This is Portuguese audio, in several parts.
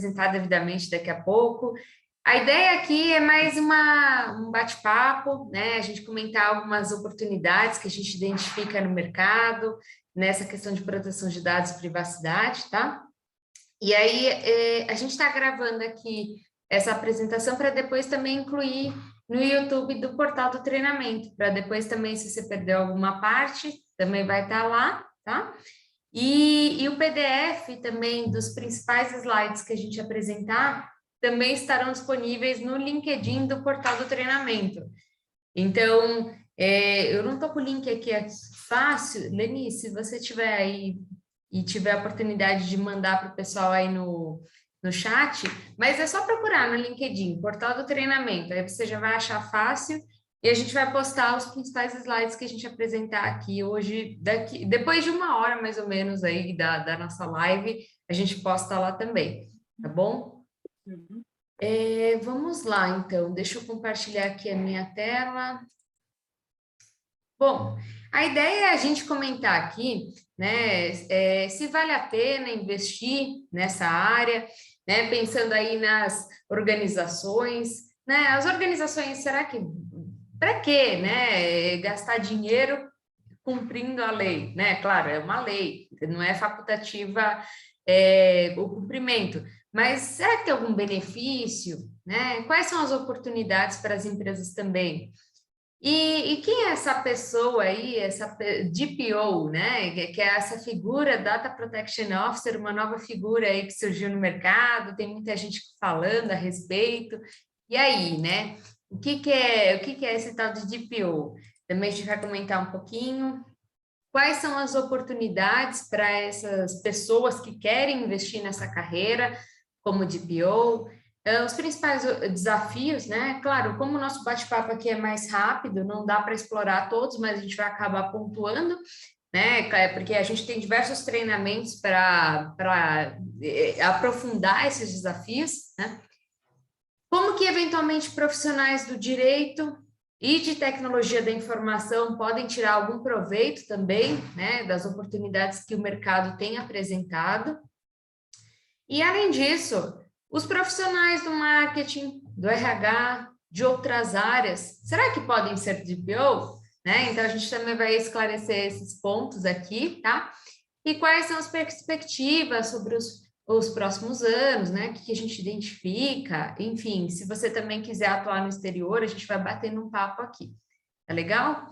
apresentar devidamente daqui a pouco. A ideia aqui é mais um bate-papo, né? A gente comentar algumas oportunidades que a gente identifica no mercado, nessa questão de proteção de dados e privacidade, tá? E aí, a gente está gravando aqui essa apresentação para depois também incluir no YouTube do portal do treinamento, para depois também, se você perdeu alguma parte, também vai estar lá, tá? E o PDF também dos principais slides que a gente apresentar também estarão disponíveis no LinkedIn do portal do treinamento. Então, eu não estou com o link aqui fácil. Leni, se você tiver aí e tiver a oportunidade de mandar para o pessoal aí no chat, mas é só procurar no LinkedIn, portal do treinamento, aí você já vai achar fácil. E a gente vai postar os principais slides que a gente apresentar aqui hoje, depois de 1 hora mais ou menos aí da nossa live, a gente posta lá também, tá bom? Uhum. Vamos lá, então, deixa eu compartilhar aqui a minha tela. Bom, a ideia é a gente comentar aqui, né, se vale a pena investir nessa área, né, pensando aí nas organizações, né, as organizações, será que para quê, né? Gastar dinheiro cumprindo a lei, né? Claro, é uma lei, não é facultativa o cumprimento, mas será que tem algum benefício, né? Quais são as oportunidades para as empresas também? E quem é essa pessoa aí, essa DPO, né? Que é essa figura, Data Protection Officer, uma nova figura aí que surgiu no mercado, tem muita gente falando a respeito. E aí, né? O que é esse tal de DPO? Também a gente vai comentar um pouquinho. Quais são as oportunidades para essas pessoas que querem investir nessa carreira como DPO? Os principais desafios, né? Claro, como o nosso bate-papo aqui é mais rápido, não dá para explorar todos, mas a gente vai acabar pontuando, né? Porque a gente tem diversos treinamentos para aprofundar esses desafios, né? Como que eventualmente profissionais do direito e de tecnologia da informação podem tirar algum proveito também, né, das oportunidades que o mercado tem apresentado. E além disso, os profissionais do marketing, do RH, de outras áreas, será que podem ser DPO? Né? Então a gente também vai esclarecer esses pontos aqui, tá? E quais são as perspectivas sobre os próximos anos, né? O que a gente identifica, enfim, se você também quiser atuar no exterior, a gente vai batendo um papo aqui, tá legal?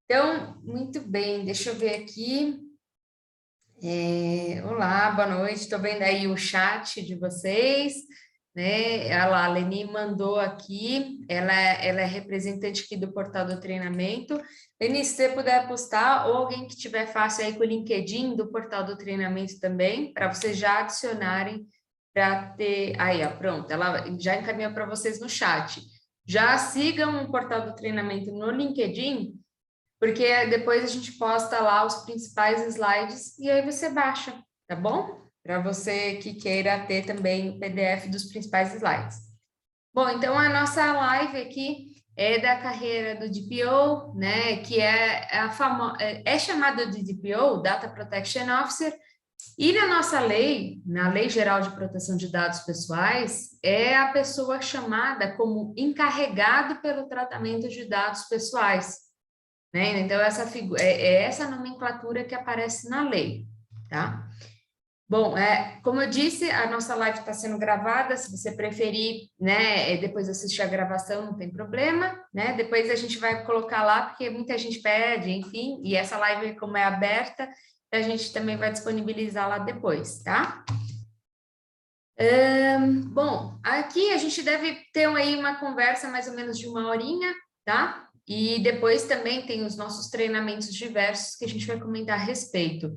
Então, muito bem, deixa eu ver aqui. Olá, boa noite, estou vendo aí o chat de vocês, né? A Leni mandou aqui, ela é representante aqui do portal do treinamento. Leni, se você puder postar, ou alguém que tiver fácil aí com o LinkedIn do portal do treinamento também, para vocês já adicionarem para ter. Aí, ó, pronto, ela já encaminhou para vocês no chat. Já sigam o portal do treinamento no LinkedIn, porque depois a gente posta lá os principais slides e aí você baixa, tá bom? Para você que queira ter também o PDF dos principais slides. Bom, então a nossa live aqui é da carreira do DPO, né, que é chamada de DPO, Data Protection Officer, e na nossa lei, na Lei Geral de Proteção de Dados Pessoais, é a pessoa chamada como encarregado pelo tratamento de dados pessoais, né? Então, é essa nomenclatura que aparece na lei, tá? Bom, como eu disse, a nossa live está sendo gravada, se você preferir, né, depois assistir a gravação, não tem problema, né? Depois a gente vai colocar lá, porque muita gente pede, enfim, e essa live, como é aberta, a gente também vai disponibilizar lá depois, tá? Bom, aqui a gente deve ter aí uma conversa mais ou menos de 1 horinha, tá? E depois também tem os nossos treinamentos diversos que a gente vai comentar a respeito.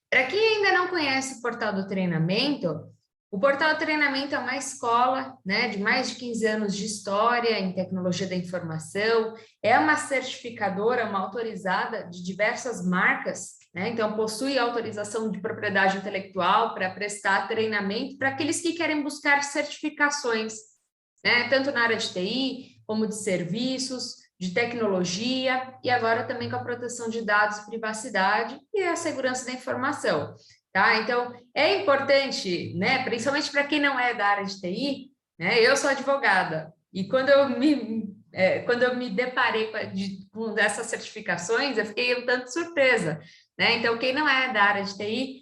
Para quem ainda não conhece o Portal do Treinamento, o Portal do Treinamento é uma escola, né, de mais de 15 anos de história em tecnologia da informação, é uma certificadora, uma autorizada de diversas marcas, né, então possui autorização de propriedade intelectual para prestar treinamento para aqueles que querem buscar certificações, né, tanto na área de TI, como de serviços, de tecnologia, e agora também com a proteção de dados, privacidade e a segurança da informação. tá? Então, é importante, né, principalmente para quem não é da área de TI, né, eu sou advogada, e quando eu me deparei com essas certificações, eu fiquei um tanto surpresa, né? Então, quem não é da área de TI,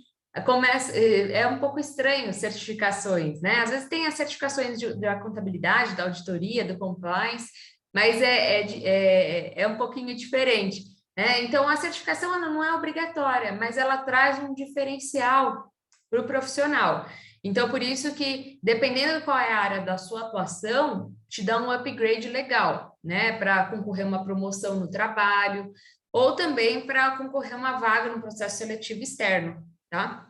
é um pouco estranho certificações, né? Às vezes tem as certificações da contabilidade, da auditoria, do compliance, mas é um pouquinho diferente, né? Então, a certificação ela não é obrigatória, mas ela traz um diferencial para o profissional. Então, por isso que, dependendo de qual é a área da sua atuação, te dá um upgrade legal, né? Para concorrer a uma promoção no trabalho, ou também para concorrer a uma vaga no processo seletivo externo, tá?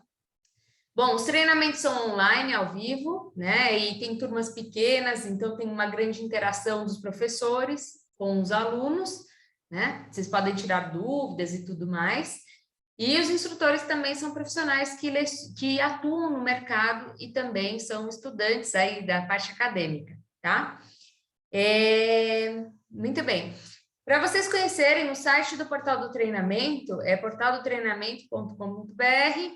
Bom, os treinamentos são online, ao vivo, né? E tem turmas pequenas, então tem uma grande interação dos professores com os alunos, né? Vocês podem tirar dúvidas e tudo mais. E os instrutores também são profissionais que atuam no mercado e também são estudantes aí da parte acadêmica, tá? Muito bem. Para vocês conhecerem, o site do Portal do Treinamento é portaldotreinamento.com.br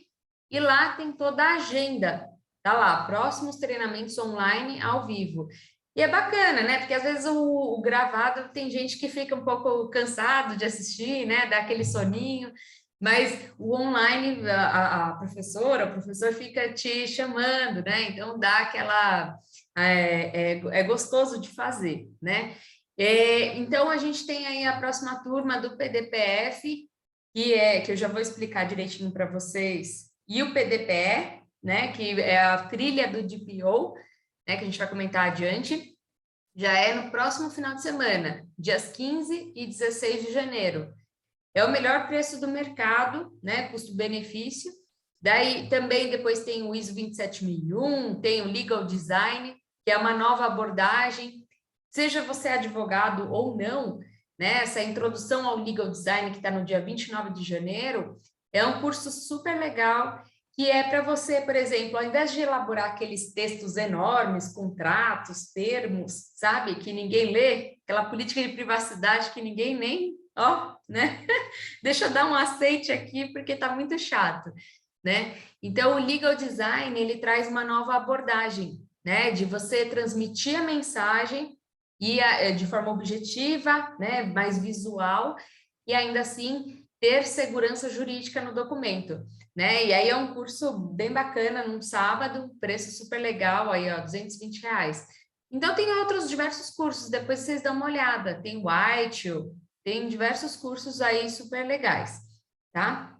e lá tem toda a agenda. Tá lá, próximos treinamentos online ao vivo. E é bacana, né? Porque às vezes o gravado tem gente que fica um pouco cansado de assistir, né? Dá aquele soninho. Mas o online, a professora, o professor fica te chamando, né? Então dá aquela. É gostoso de fazer, né? Então a gente tem aí a próxima turma do PDPF, que eu já vou explicar direitinho para vocês, e o PDPE, né? Que é a trilha do DPO, né? Que a gente vai comentar adiante. Já é no próximo final de semana, dias 15 e 16 de janeiro. É o melhor preço do mercado, né? Custo-benefício. Daí também depois tem o ISO 27001, tem o Legal Design, que é uma nova abordagem. Seja você advogado ou não, né? Essa introdução ao Legal Design, que está no dia 29 de janeiro, é um curso super legal, que é para você, por exemplo, ao invés de elaborar aqueles textos enormes, contratos, termos, sabe? Que ninguém lê, aquela política de privacidade que ninguém nem, ó, né? Deixa eu dar um aceite aqui porque está muito chato, né? Então, o legal design, ele traz uma nova abordagem, né? De você transmitir a mensagem de forma objetiva, né? Mais visual, e ainda assim ter segurança jurídica no documento, né? E aí é um curso bem bacana, num sábado, preço super legal, aí, ó, R$ 220. Então, tem outros diversos cursos, depois vocês dão uma olhada. Tem o White, tem diversos cursos aí super legais, tá?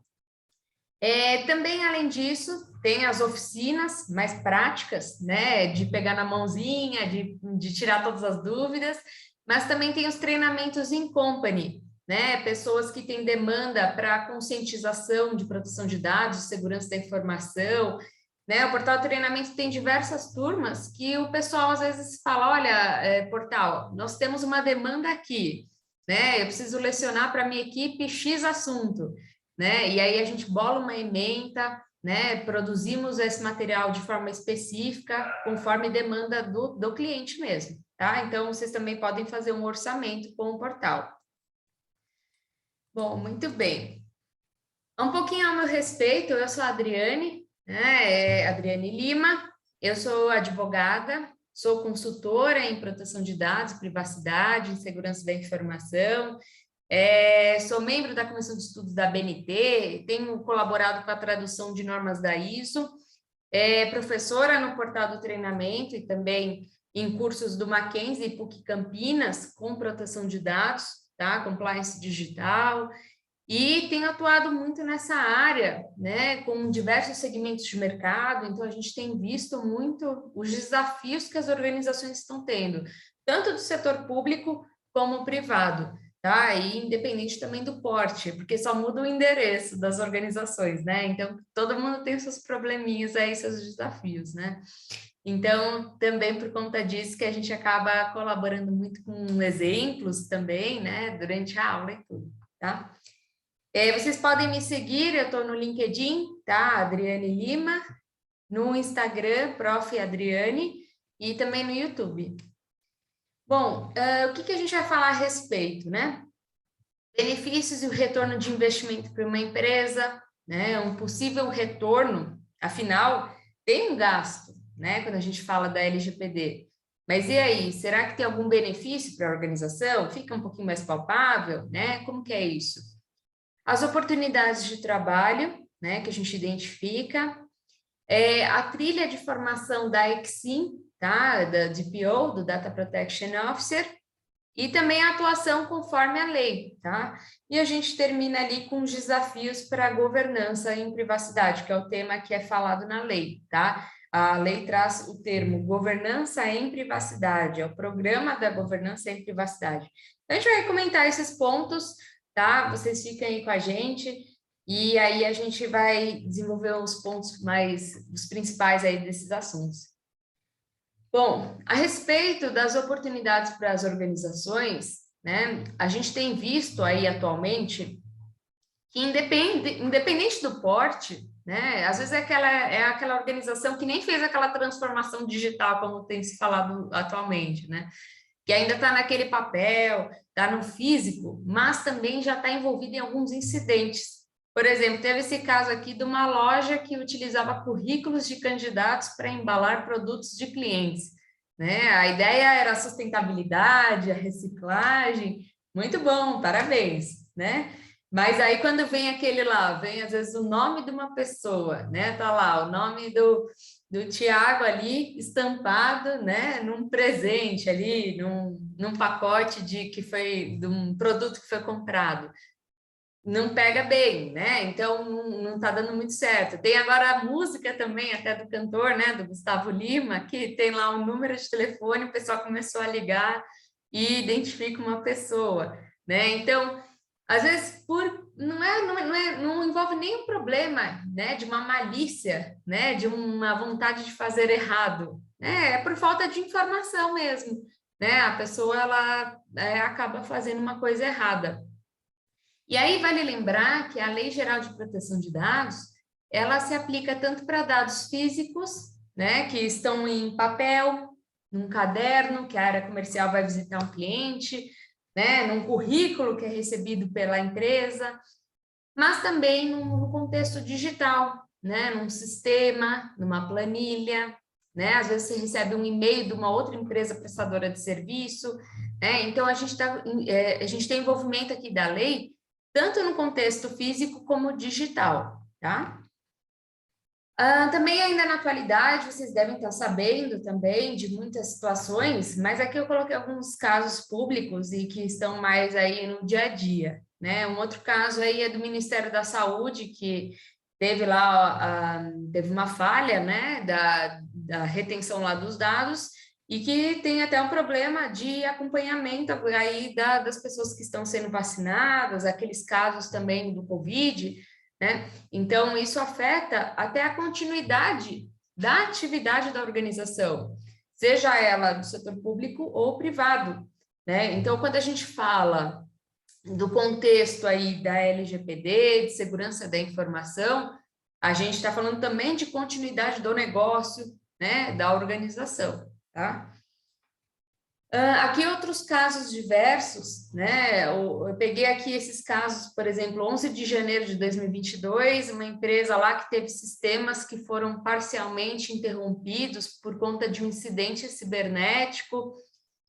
Também, além disso, tem as oficinas mais práticas, né? De pegar na mãozinha, de tirar todas as dúvidas, mas também tem os treinamentos em company, né? Pessoas que têm demanda para conscientização de proteção de dados, segurança da informação, né? O Portal Treinamento tem diversas turmas que o pessoal às vezes fala, olha, Portal, nós temos uma demanda aqui, né? Eu preciso lecionar para minha equipe X assunto, né? E aí a gente bola uma ementa, né? Produzimos esse material de forma específica, conforme demanda do cliente mesmo, tá? Então, vocês também podem fazer um orçamento com o portal. Bom, muito bem. Um pouquinho ao meu respeito, eu sou a Adriane, né? Adriane Lima, eu sou advogada, sou consultora em proteção de dados, privacidade, em segurança da informação, sou membro da Comissão de Estudos da BNT, tenho colaborado com a tradução de normas da ISO, professora no Portal do Treinamento e também em cursos do Mackenzie e PUC Campinas com proteção de dados, tá? Compliance digital, e tenho atuado muito nessa área, né, com diversos segmentos de mercado, então a gente tem visto muito os desafios que as organizações estão tendo, tanto do setor público como privado, tá? E independente também do porte, porque só muda o endereço das organizações, né? Então todo mundo tem seus probleminhas aí, seus desafios, né? Então, também por conta disso que a gente acaba colaborando muito com exemplos também, né, durante a aula e tudo, tá? Vocês podem me seguir, eu estou no LinkedIn, tá? Adriane Lima, no Instagram, Prof. Adriane, e também no YouTube. Bom, o que a gente vai falar a respeito, né? Benefícios e o retorno de investimento para uma empresa, né? Um possível retorno, afinal, tem um gasto, né? Quando a gente fala da LGPD. Mas e aí, será que tem algum benefício para a organização? Fica um pouquinho mais palpável, né? Como que é isso? As oportunidades de trabalho, né, que a gente identifica, a trilha de formação da EXIM, tá? Da DPO, do Data Protection Officer, e também a atuação conforme a lei, tá? E a gente termina ali com os desafios para a governança em privacidade, que é o tema que é falado na lei, tá? A lei traz o termo governança em privacidade, é o programa da governança em privacidade. Então, a gente vai comentar esses pontos, tá? Vocês fiquem aí com a gente, e aí a gente vai desenvolver os pontos os principais aí desses assuntos. Bom, a respeito das oportunidades para as organizações, né, a gente tem visto aí atualmente que independente do porte, né, às vezes é aquela organização que nem fez aquela transformação digital, como tem se falado atualmente, né, que ainda está naquele papel, está no físico, mas também já está envolvida em alguns incidentes. Por exemplo, teve esse caso aqui de uma loja que utilizava currículos de candidatos para embalar produtos de clientes, né? A ideia era a sustentabilidade, a reciclagem, muito bom, parabéns, né? Mas aí quando vem aquele lá, vem às vezes o nome de uma pessoa, né? Tá lá o nome do Tiago ali estampado, né, num presente ali, num pacote de um produto que foi comprado. Não pega bem, né? Então não tá dando muito certo. Tem agora a música também, até do cantor, né, do Gustavo Lima, que tem lá um número de telefone, o pessoal começou a ligar e identifica uma pessoa, né? Então, às vezes não envolve nenhum problema, né, de uma malícia, né, de uma vontade de fazer errado, né? É por falta de informação mesmo, né? A pessoa ela acaba fazendo uma coisa errada. E aí vale lembrar que a Lei Geral de Proteção de Dados, ela se aplica tanto para dados físicos, né, que estão em papel, num caderno que a área comercial vai visitar um cliente, né, num currículo que é recebido pela empresa, mas também no contexto digital, né, num sistema, numa planilha, né, às vezes você recebe um e-mail de uma outra empresa prestadora de serviço, né, então a gente tem envolvimento aqui da lei tanto no contexto físico como digital, tá? Também ainda na atualidade, vocês devem estar sabendo também de muitas situações, mas aqui eu coloquei alguns casos públicos e que estão mais aí no dia a dia, né? Um outro caso aí é do Ministério da Saúde, que teve lá, teve uma falha, né, da retenção lá dos dados, e que tem até um problema de acompanhamento aí das pessoas que estão sendo vacinadas, aqueles casos também do Covid, né? Então, isso afeta até a continuidade da atividade da organização, seja ela do setor público ou privado, né? Então, quando a gente fala do contexto aí da LGPD, de segurança da informação, a gente está falando também de continuidade do negócio, né, da organização, tá? Aqui outros casos diversos, né? Eu peguei aqui esses casos, por exemplo, 11 de janeiro de 2022, uma empresa lá que teve sistemas que foram parcialmente interrompidos por conta de um incidente cibernético,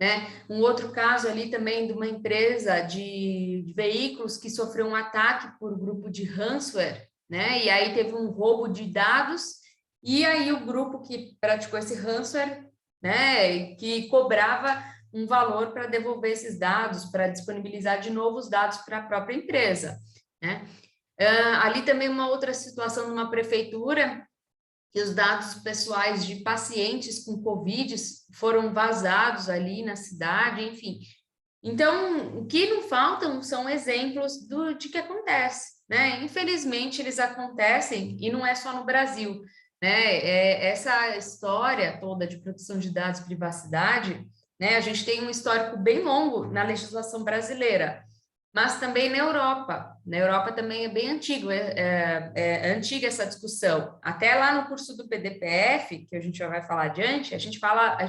né? Um outro caso ali também de uma empresa de veículos que sofreu um ataque por grupo de ransomware, né? E aí teve um roubo de dados, e aí o grupo que praticou esse ransomware, né, que cobrava um valor para devolver esses dados, para disponibilizar de novo os dados para a própria empresa, né? Ali também uma outra situação numa prefeitura, que os dados pessoais de pacientes com Covid foram vazados ali na cidade, enfim. Então, o que não faltam são exemplos de que acontece, né? Infelizmente, eles acontecem e não é só no Brasil, né? Essa história toda de proteção de dados e privacidade, né? A gente tem um histórico bem longo na legislação brasileira, mas também na Europa. Na Europa também é bem antigo, é antiga essa discussão. Até lá no curso do PDPF, que a gente já vai falar adiante, a gente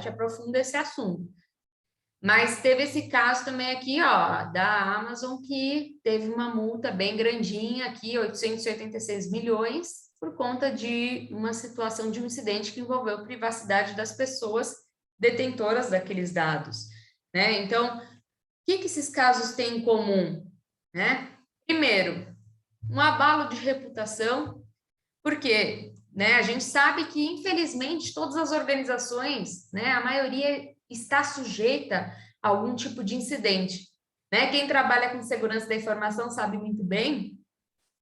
aprofunda esse assunto. Mas teve esse caso também aqui, ó, da Amazon, que teve uma multa bem grandinha aqui, 886 milhões, por conta de uma situação de um incidente que envolveu a privacidade das pessoas detentoras daqueles dados, né? Então, o que que esses casos têm em comum, né? Primeiro, um abalo de reputação, porque, né, a gente sabe que, infelizmente, todas as organizações, né, a maioria está sujeita a algum tipo de incidente, né? Quem trabalha com segurança da informação sabe muito bem,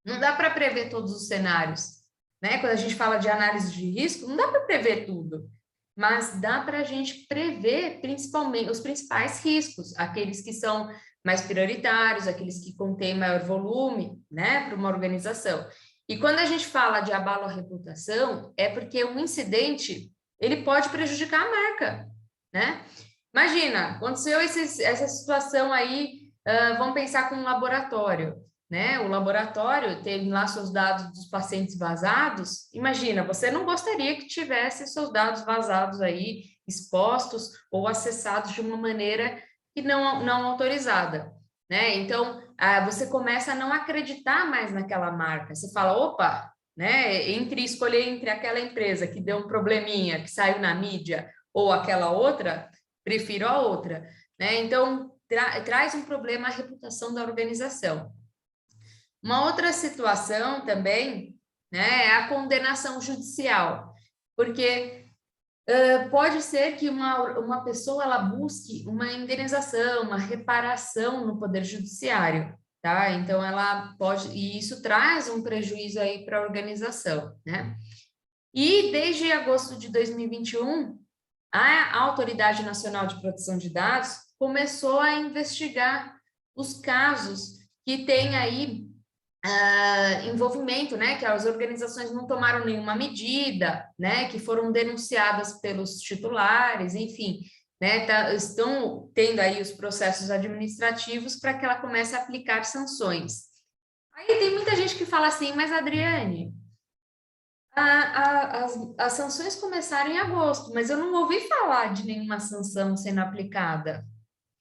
não dá para prever todos os cenários, né? Quando a gente fala de análise de risco, não dá para prever tudo, mas dá para a gente prever principalmente os principais riscos, aqueles que são mais prioritários, aqueles que contêm maior volume, né, para uma organização. E quando a gente fala de abalo à reputação, é porque um incidente ele pode prejudicar a marca, né? Imagina, aconteceu essa situação aí, vamos pensar com um laboratório, né? O laboratório tem lá seus dados dos pacientes vazados. Imagina, você não gostaria que tivesse seus dados vazados aí, expostos ou acessados de uma maneira que não autorizada, né? Então, você começa a não acreditar mais naquela marca. Você fala, opa, né? Escolher entre aquela empresa que deu um probleminha, que saiu na mídia, ou aquela outra, prefiro a outra, né? Então, traz um problema à reputação da organização. Uma outra situação também, né, é a condenação judicial, porque pode ser que uma pessoa ela busque uma indenização, uma reparação no Poder Judiciário, tá? Então, ela pode, e isso traz um prejuízo aí para a organização, né? E desde agosto de 2021, a Autoridade Nacional de Proteção de Dados começou a investigar os casos que têm aí envolvimento, né, que as organizações não tomaram nenhuma medida, né, que foram denunciadas pelos titulares, enfim, né, estão tendo aí os processos administrativos para que ela comece a aplicar sanções. Aí tem muita gente que fala assim, mas Adriane, as sanções começaram em agosto, mas eu não ouvi falar de nenhuma sanção sendo aplicada.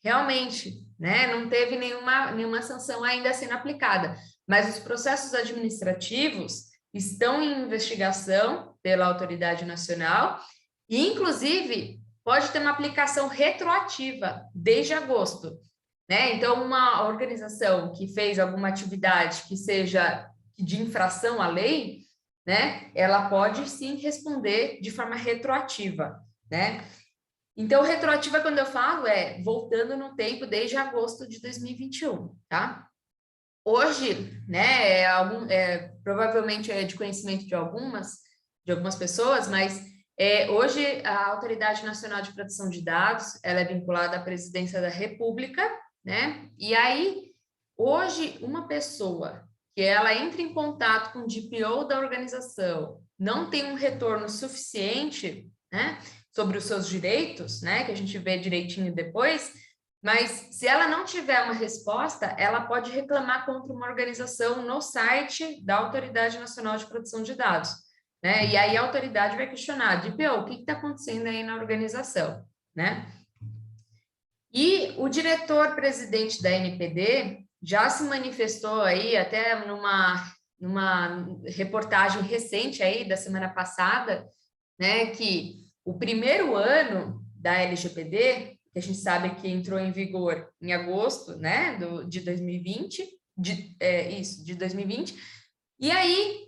Realmente, né? Não teve nenhuma sanção ainda sendo aplicada, mas os processos administrativos estão em investigação pela autoridade nacional e, inclusive, pode ter uma aplicação retroativa desde agosto, né? Então, uma organização que fez alguma atividade que seja de infração à lei, né? Ela pode sim responder de forma retroativa, né? Então, retroativa, quando eu falo, voltando no tempo desde agosto de 2021, tá? Hoje, né, provavelmente é de conhecimento de algumas pessoas, mas hoje a Autoridade Nacional de Proteção de Dados, ela é vinculada à Presidência da República, né? E aí, hoje, uma pessoa que ela entra em contato com o DPO da organização, não tem um retorno suficiente, né, sobre os seus direitos, né, que a gente vê direitinho depois, mas se ela não tiver uma resposta, ela pode reclamar contra uma organização no site da Autoridade Nacional de Proteção de Dados, né? E aí a autoridade vai questionar, DPO, o que está acontecendo aí na organização, né? E o diretor-presidente da NPD já se manifestou aí, até numa reportagem recente aí da semana passada, né, que o primeiro ano da LGPD, que a gente sabe que entrou em vigor em agosto, né, de 2020, de 2020, e aí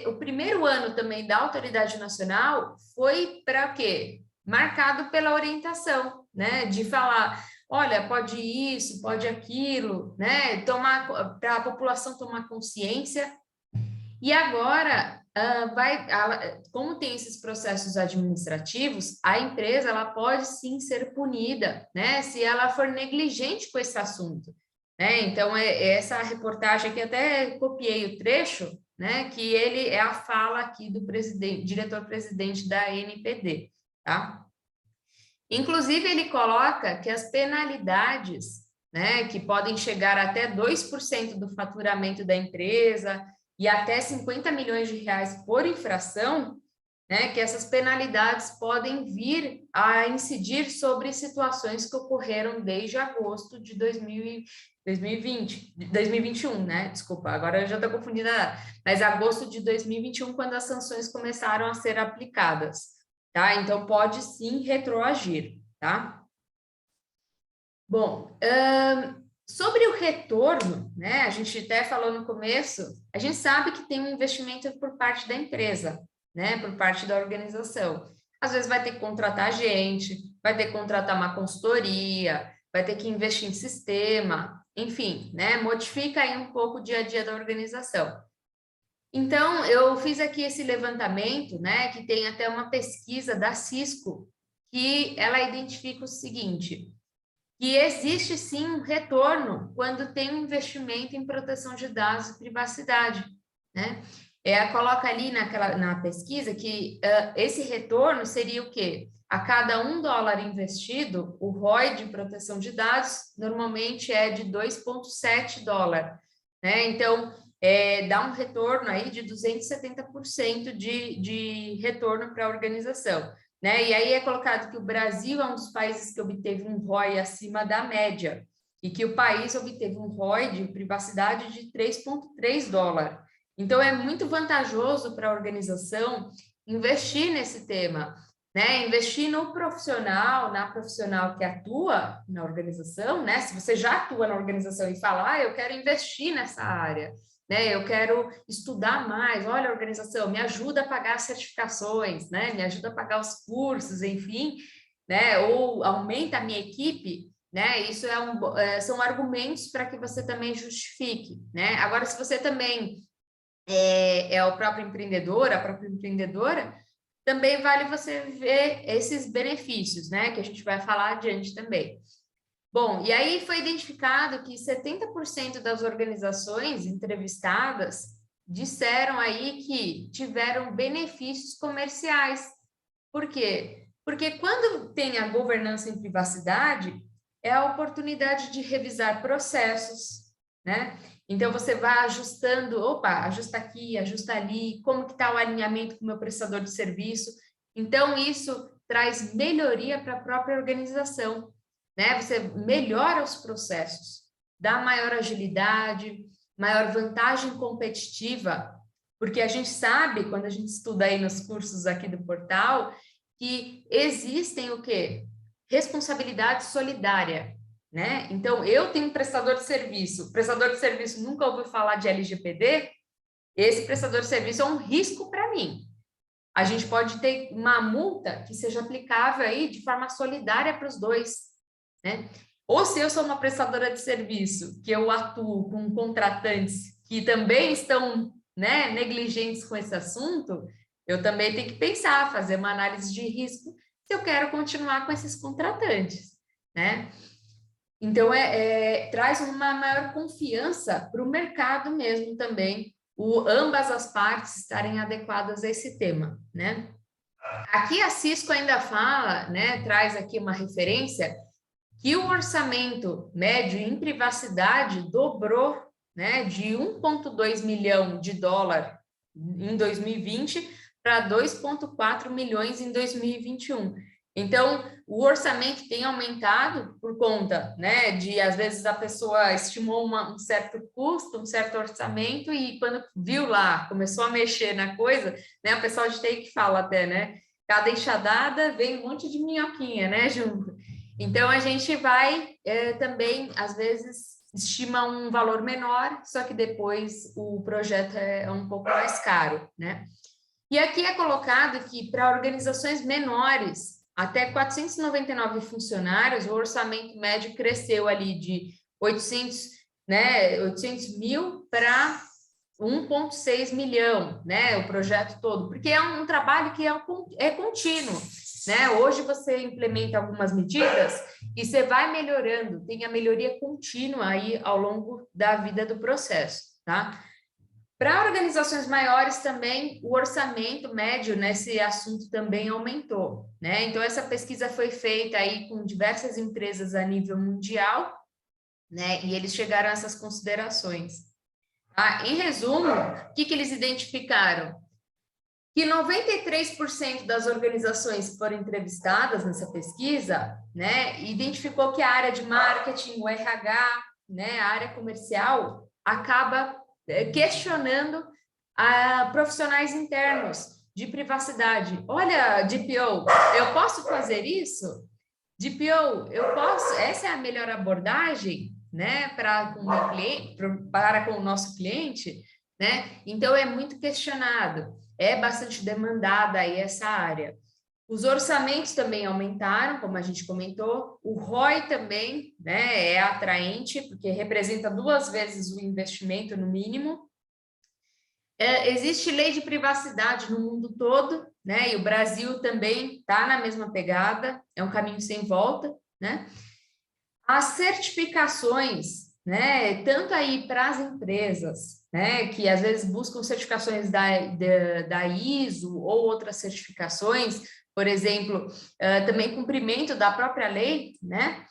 o primeiro ano também da autoridade nacional foi para quê? Marcado pela orientação, né, de falar, olha, pode isso, pode aquilo, né, para a população tomar consciência. E agora, como tem esses processos administrativos, a empresa ela pode sim ser punida, né, se ela for negligente com esse assunto, né? Então, essa reportagem aqui, até copiei o trecho, né, que ele é a fala aqui do diretor-presidente da NPD, tá? Inclusive, ele coloca que as penalidades, né, que podem chegar até 2% do faturamento da empresa e até 50 milhões de reais por infração, né, que essas penalidades podem vir a incidir sobre situações que ocorreram desde agosto de 2021, né? Desculpa, agora eu já estou confundindo, mas agosto de 2021, quando as sanções começaram a ser aplicadas, tá? Então, pode sim retroagir, tá? Bom, sobre o retorno, né? A gente até falou no começo, a gente sabe que tem um investimento por parte da empresa, né? Por parte da organização. Às vezes vai ter que contratar gente, vai ter que contratar uma consultoria, vai ter que investir em sistema, enfim, né? Modifica aí um pouco o dia a dia da organização. Então, eu fiz aqui esse levantamento, né? Que tem até uma pesquisa da Cisco, que ela identifica o seguinte: que existe sim um retorno quando tem um investimento em proteção de dados e privacidade, né? Coloca ali na pesquisa que esse retorno seria o quê? A cada $1 investido, o ROI de proteção de dados normalmente é de $2,7, né? Então, dá um retorno aí de 270% de retorno para a organização, né? E aí é colocado que o Brasil é um dos países que obteve um ROI acima da média e que o país obteve um ROI de privacidade de $3,3. Então, é muito vantajoso para a organização investir nesse tema, né? Investir no profissional, na profissional que atua na organização, né? Se você já atua na organização e fala, eu quero investir nessa área, né? Eu quero estudar mais. Olha, a organização me ajuda a pagar as certificações, né? Me ajuda a pagar os cursos, enfim, né? Ou aumenta a minha equipe, né? Isso são argumentos para que você também justifique, né? Agora, se você também é o próprio empreendedor, a própria empreendedora, também vale você ver esses benefícios, né? Que a gente vai falar adiante também. Bom, e aí foi identificado que 70% das organizações entrevistadas disseram aí que tiveram benefícios comerciais. Por quê? Porque quando tem a governança em privacidade, é a oportunidade de revisar processos, né? Então, você vai ajustando, ajusta aqui, ajusta ali, como que está o alinhamento com o meu prestador de serviço. Então, isso traz melhoria para a própria organização, né? Você melhora os processos, dá maior agilidade, maior vantagem competitiva, porque a gente sabe, quando a gente estuda aí nos cursos aqui do portal, que existem o quê? Responsabilidade solidária, né? Então, eu tenho um prestador de serviço nunca ouviu falar de LGPD, esse prestador de serviço é um risco para mim. A gente pode ter uma multa que seja aplicável aí de forma solidária para os dois, né? Ou se eu sou uma prestadora de serviço, que eu atuo com contratantes que também estão, né, negligentes com esse assunto, eu também tenho que pensar, fazer uma análise de risco se eu quero continuar com esses contratantes, né? Então, traz uma maior confiança para o mercado mesmo também, ambas as partes estarem adequadas a esse tema, né? Aqui a Cisco ainda fala, né, traz aqui uma referência, que o orçamento médio em privacidade dobrou, né, de 1,2 milhão de dólar em 2020 para 2,4 milhões em 2021. Então, o orçamento tem aumentado por conta, né, de, às vezes, a pessoa estimou um certo custo, um certo orçamento, e quando viu lá, começou a mexer na coisa, né, o pessoal de TI que fala até, né, cada enxadada vem um monte de minhoquinha, né, junto. Então, a gente vai também, às vezes, estima um valor menor, só que depois o projeto é um pouco mais caro, né? E aqui é colocado que para organizações menores, até 499 funcionários, o orçamento médio cresceu ali de 800 mil para 1,6 milhão, né? O projeto todo, porque é um trabalho que é contínuo, né? Hoje você implementa algumas medidas e você vai melhorando, tem a melhoria contínua aí ao longo da vida do processo, tá? Para organizações maiores também, o orçamento médio nesse assunto também aumentou, né? Então, essa pesquisa foi feita aí com diversas empresas a nível mundial, né? E eles chegaram a essas considerações. Tá? Em resumo, o que eles identificaram? que 93% das organizações que foram entrevistadas nessa pesquisa, né, identificou que a área de marketing, o RH, né, a área comercial, acaba questionando profissionais internos de privacidade. Olha, DPO, eu posso fazer isso? DPO, eu posso? Essa é a melhor abordagem, né, para com o nosso cliente, né? Então é muito questionado, é bastante demandada aí essa área. Os orçamentos também aumentaram, como a gente comentou. O ROI também, né, é atraente, porque representa 2 vezes o investimento no mínimo. Existe lei de privacidade no mundo todo, né? E o Brasil também está na mesma pegada, é um caminho sem volta, né? As certificações, né? Tanto aí para as empresas, né? Que às vezes buscam certificações da ISO ou outras certificações, por exemplo, também cumprimento da própria lei, né?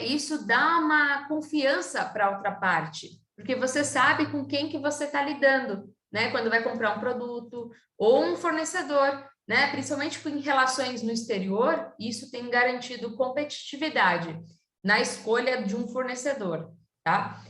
Isso dá uma confiança para a outra parte, porque você sabe com quem que você está lidando, né? Quando vai comprar um produto ou um fornecedor, né? Principalmente em relações no exterior, isso tem garantido competitividade na escolha de um fornecedor, tá?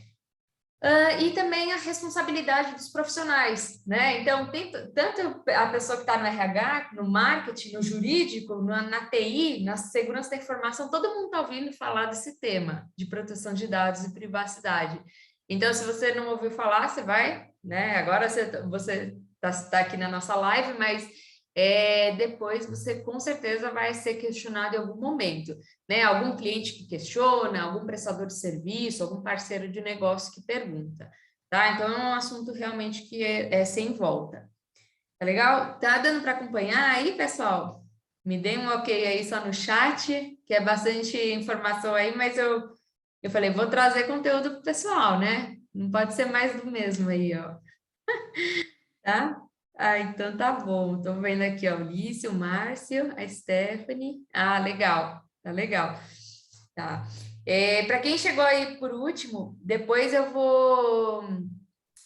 E também a responsabilidade dos profissionais, né? Então, tem tanto a pessoa que está no RH, no marketing, no jurídico, na TI, na segurança da informação, todo mundo está ouvindo falar desse tema de proteção de dados e privacidade. Então, se você não ouviu falar, você vai, né? Agora você está aqui na nossa live, mas depois você com certeza vai ser questionado em algum momento, né? Algum cliente que questiona, algum prestador de serviço, algum parceiro de negócio que pergunta, tá? Então é um assunto realmente que é sem volta. Tá legal? Tá dando para acompanhar aí, pessoal? Me dê um ok aí só no chat, que é bastante informação aí, mas eu falei, vou trazer conteúdo pro pessoal, né? Não pode ser mais do mesmo aí, ó. Tá? Então tá bom. Estou vendo aqui, ó, o Lício, o Márcio, a Stephanie. Ah, legal. Tá legal. Tá. Para quem chegou aí por último, depois eu vou...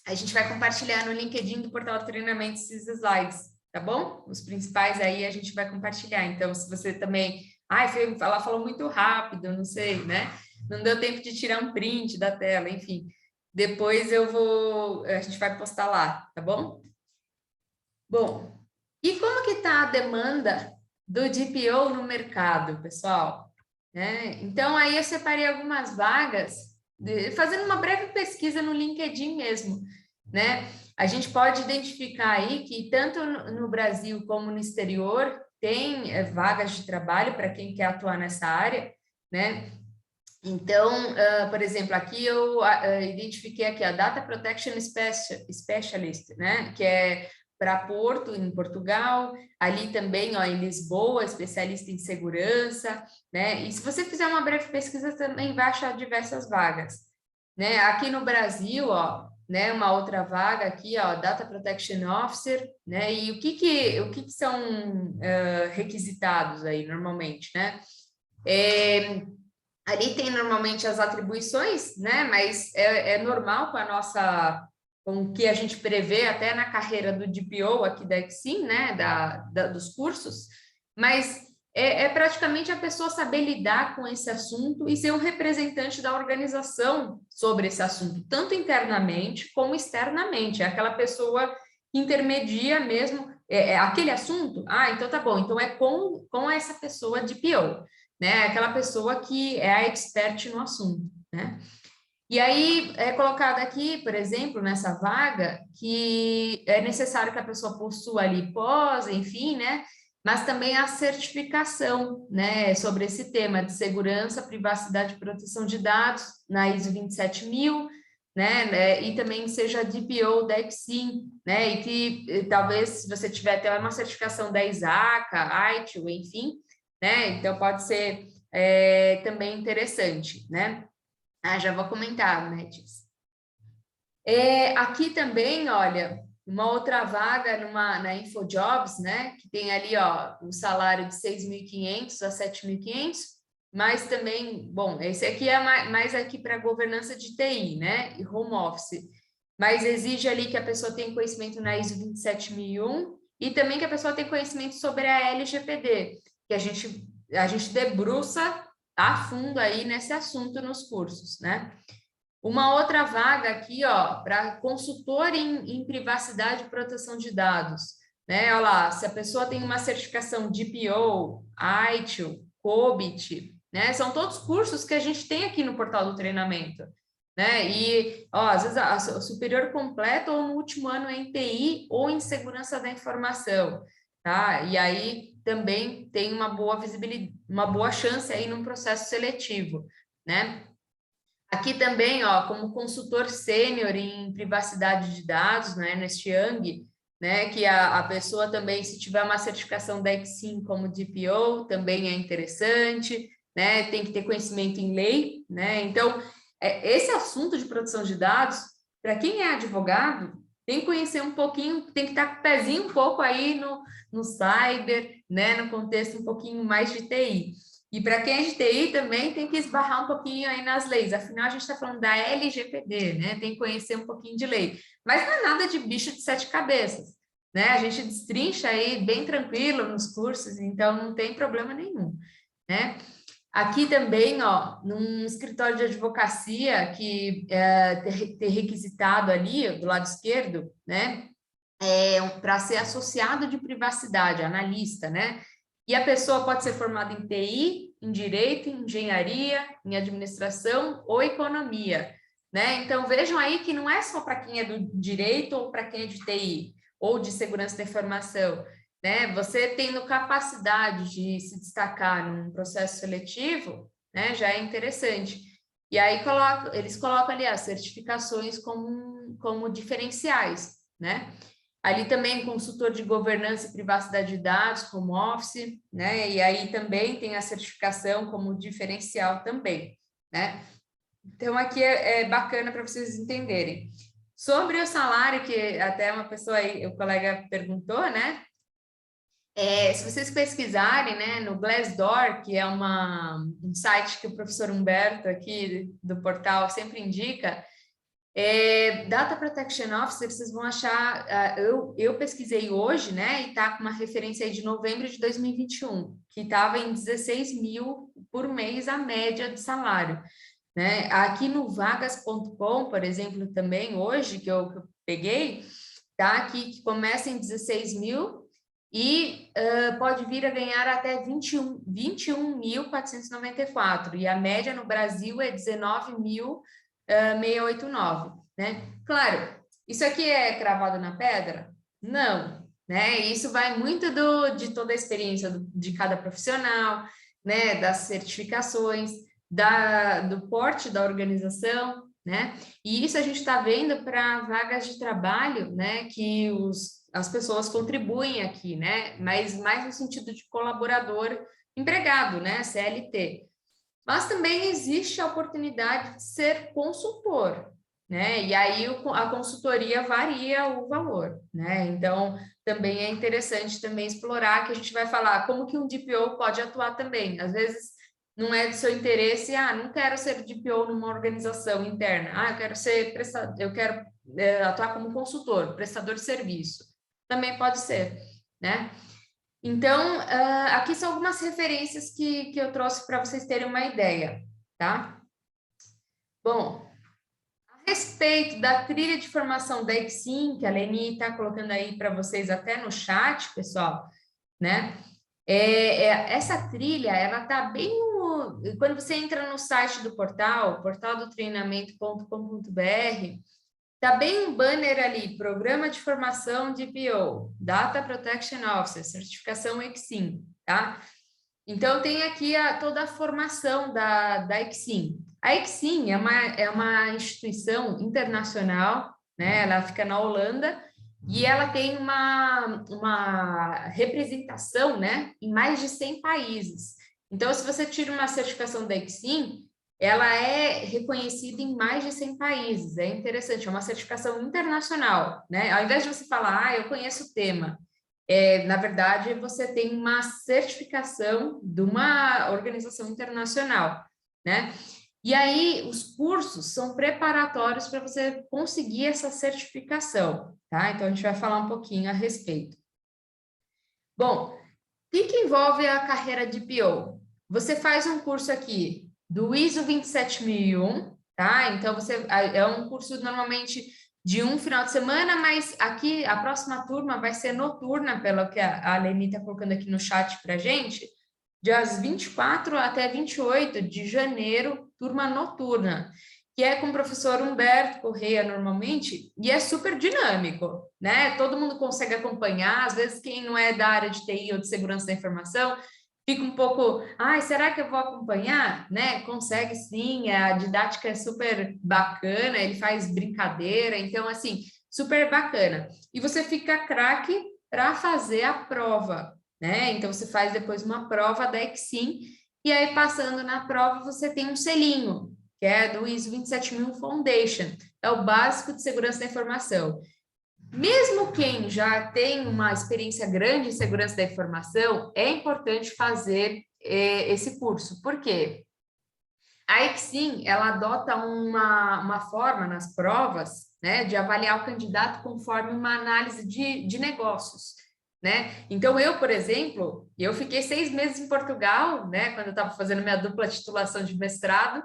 A gente vai compartilhar no LinkedIn do Portal de Treinamento esses slides, tá bom? Os principais aí a gente vai compartilhar. Então, se você também... ela falou muito rápido, não sei, né? Não deu tempo de tirar um print da tela, enfim. Depois a gente vai postar lá, tá bom? Bom, e como que está a demanda do DPO no mercado, pessoal? Então, aí eu separei algumas vagas, fazendo uma breve pesquisa no LinkedIn mesmo, né? A gente pode identificar aí que tanto no Brasil como no exterior tem vagas de trabalho para quem quer atuar nessa área, né? Então, por exemplo, aqui eu identifiquei aqui a Data Protection Specialist, né? Que é para Porto, em Portugal, ali também, ó, em Lisboa, especialista em segurança, né? E se você fizer uma breve pesquisa, também vai achar diversas vagas, né? Aqui no Brasil, ó, né, uma outra vaga aqui, ó, Data Protection Officer, né? E o que são requisitados aí, normalmente, né? Ali tem normalmente as atribuições, né? Mas é normal com o que a gente prevê até na carreira do DPO aqui da Exim, né? Dos cursos, mas é praticamente a pessoa saber lidar com esse assunto e ser um representante da organização sobre esse assunto, tanto internamente como externamente. É aquela pessoa que intermedia mesmo aquele assunto. Ah, então tá bom. Então é com essa pessoa DPO, né? Aquela pessoa que é a expert no assunto, né? E aí é colocado aqui, por exemplo, nessa vaga, que é necessário que a pessoa possua ali pós, enfim, né? Mas também a certificação, né, sobre esse tema de segurança, privacidade e proteção de dados na ISO 27000, né, e também seja DPO da Exim, né, e que talvez se você tiver até uma certificação da ISACA, ITIL, enfim, né, então pode ser também interessante, né. Já vou comentar, né, Tis? Aqui também, olha, uma outra vaga na InfoJobs, né, que tem ali, ó, um salário de 6.500 a 7.500, mas também, bom, esse aqui é mais aqui para governança de TI, né, e home office, mas exige ali que a pessoa tenha conhecimento na ISO 27001 e também que a pessoa tem conhecimento sobre a LGPD, que a gente debruça a fundo aí nesse assunto nos cursos, né? Uma outra vaga aqui, ó, para consultor em privacidade e proteção de dados, né? Olha lá, se a pessoa tem uma certificação DPO, ITIL, COBIT, né? São todos cursos que a gente tem aqui no portal do treinamento, né? E, ó, às vezes a superior completa ou no último ano é em TI ou em segurança da informação, tá? E aí também tem uma boa visibilidade, uma boa chance aí num processo seletivo, né? Aqui também, ó, como consultor sênior em privacidade de dados, né, neste Young, né, que a pessoa também, se tiver uma certificação da Exim como DPO, também é interessante, né, tem que ter conhecimento em lei, né, então, esse assunto de proteção de dados, para quem é advogado, tem que conhecer um pouquinho, tem que estar com o pezinho um pouco aí no cyber, né, no contexto um pouquinho mais de TI. E para quem é de TI também tem que esbarrar um pouquinho aí nas leis, afinal a gente está falando da LGPD, né? Tem que conhecer um pouquinho de lei. Mas não é nada de bicho de sete cabeças, né? A gente destrincha aí bem tranquilo nos cursos, então não tem problema nenhum, né? Aqui também, ó, num escritório de advocacia que ter requisitado ali, do lado esquerdo, né? Para ser associado de privacidade, analista, né? E a pessoa pode ser formada em TI, em direito, em engenharia, em administração ou economia, né? Então vejam aí que não é só para quem é do direito ou para quem é de TI ou de segurança da informação, né? Você tendo capacidade de se destacar num processo seletivo, né? Já é interessante. E aí eles colocam ali as certificações como diferenciais, né? Ali também consultor de governança e privacidade de dados, como Office, né? E aí também tem a certificação como diferencial também, né? Então aqui é bacana para vocês entenderem. Sobre o salário, que até uma pessoa aí, o colega perguntou, né? Se vocês pesquisarem, né, no Glassdoor, que é um site que o professor Humberto aqui do portal sempre indica, Data Protection Officer, vocês vão achar, eu pesquisei hoje, né, e tá com uma referência aí de novembro de 2021, que estava em 16 mil por mês a média de salário, né? Aqui no vagas.com, por exemplo, também hoje, que eu peguei, tá aqui que começa em 16 mil e pode vir a ganhar até 21.494, e a média no Brasil é 19.689, né? Claro, isso aqui é cravado na pedra? Não, né? Isso vai muito de toda a experiência de cada profissional, né? Das certificações, do porte da organização, né? E isso a gente está vendo para vagas de trabalho, né? Que as pessoas contribuem aqui, né? Mas mais no sentido de colaborador empregado, né? CLT. Mas também existe a oportunidade de ser consultor, né? E aí a consultoria varia o valor, né? Então, também é interessante também explorar, que a gente vai falar como que um DPO pode atuar também. Às vezes não é do seu interesse, não quero ser DPO numa organização interna. Eu quero ser eu quero atuar como consultor, prestador de serviço. Também pode ser, né? Então, aqui são algumas referências que eu trouxe para vocês terem uma ideia, tá? Bom, a respeito da trilha de formação da Exim, que a Leni está colocando aí para vocês até no chat, pessoal, né? Essa trilha, ela está bem quando você entra no site do portal, portaldotreinamento.com.br, tá bem um banner ali, Programa de Formação de PO, Data Protection Officer, certificação Exim, tá? Então, tem aqui toda a formação da Exim. A Exim é uma instituição internacional, né? Ela fica na Holanda e ela tem uma representação, né? Em mais de 100 países. Então, se você tira uma certificação da Exim, ela é reconhecida em mais de 100 países. É interessante, é uma certificação internacional, né? Ao invés de você falar, eu conheço o tema, na verdade, você tem uma certificação de uma organização internacional, né? E aí, os cursos são preparatórios para você conseguir essa certificação, tá? Então, a gente vai falar um pouquinho a respeito. Bom, o que envolve a carreira de PO? Você faz um curso aqui do ISO 27001, tá? Então, é um curso normalmente de um final de semana, mas aqui a próxima turma vai ser noturna, pelo que a Leni está colocando aqui no chat para a gente, dias 24 até 28 de janeiro, turma noturna, que é com o professor Humberto Correia normalmente, e é super dinâmico, né? Todo mundo consegue acompanhar, às vezes quem não é da área de TI ou de segurança da informação, fica um pouco, ai, será que eu vou acompanhar? Né? Consegue sim, a didática é super bacana, ele faz brincadeira, então assim, super bacana. E você fica craque para fazer a prova, né? Então você faz depois uma prova da Exim, e aí passando na prova você tem um selinho, que é do ISO 27001 Foundation, é o básico de segurança da informação. Mesmo quem já tem uma experiência grande em segurança da informação, é importante fazer esse curso. Por quê? A Exim, ela adota uma forma nas provas, né, de avaliar o candidato conforme uma análise de negócios, né? Então, eu, por exemplo, eu fiquei 6 meses em Portugal, né, quando eu estava fazendo minha dupla titulação de mestrado,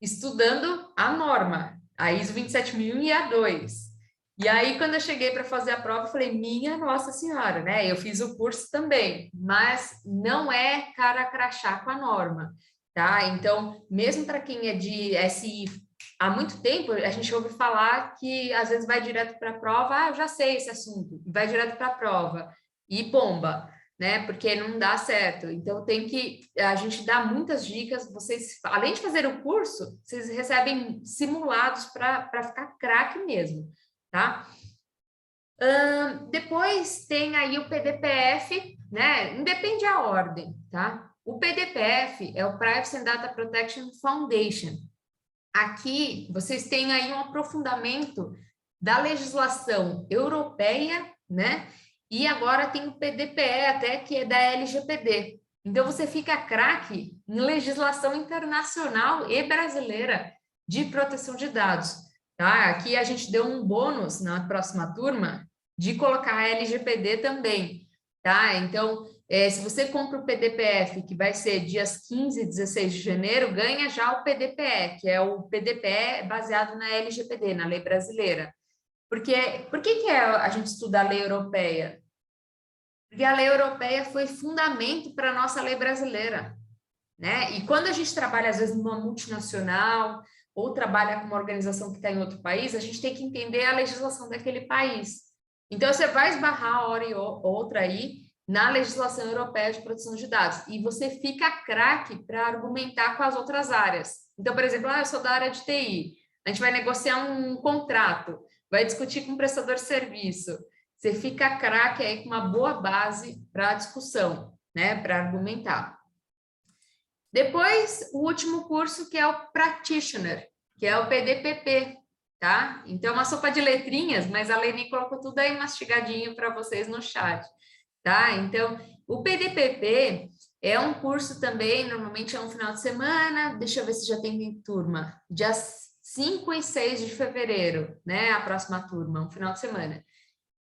estudando a norma, a ISO 27001 e a 2. E aí, quando eu cheguei para fazer a prova, eu falei, minha Nossa Senhora, né? Eu fiz o curso também, mas não é cara crachá com a norma, tá? Então, mesmo para quem é de SI há muito tempo, a gente ouve falar que às vezes vai direto para a prova, ah, eu já sei esse assunto, vai direto para a prova e bomba, né? Porque não dá certo. Então a gente dá muitas dicas, vocês, além de fazer o curso, vocês recebem simulados para ficar craque mesmo, tá? Depois tem aí o PDPF, né? Independe a ordem, tá? O PDPF é o Privacy and Data Protection Foundation. Aqui vocês têm aí um aprofundamento da legislação europeia, né? E agora tem o PDPE até, que é da LGPD. Então, você fica craque em legislação internacional e brasileira de proteção de dados, tá? Aqui a gente deu um bônus na próxima turma de colocar a LGPD também, tá? Então, se você compra o PDPF, que vai ser dias 15 e 16 de janeiro, ganha já o PDPE, que é o PDPE baseado na LGPD, na lei brasileira. Porque, por que a gente estuda a lei europeia? Porque a lei europeia foi fundamento para a nossa lei brasileira, né? E quando a gente trabalha, às vezes, numa multinacional ou trabalha com uma organização que está em outro país, a gente tem que entender a legislação daquele país. Então, você vai esbarrar hora e outra aí na legislação europeia de proteção de dados e você fica craque para argumentar com as outras áreas. Então, por exemplo, eu sou da área de TI, a gente vai negociar um contrato, vai discutir com um prestador de serviço. Você fica craque aí com uma boa base para a discussão, né, para argumentar. Depois, o último curso, que é o Practitioner, que é o PDPP, tá? Então, é uma sopa de letrinhas, mas a Leni colocou tudo aí mastigadinho para vocês no chat, tá? Então, o PDPP é um curso também, normalmente é um final de semana, deixa eu ver se já tem turma, dias 5 e 6 de fevereiro, né? A próxima turma, um final de semana.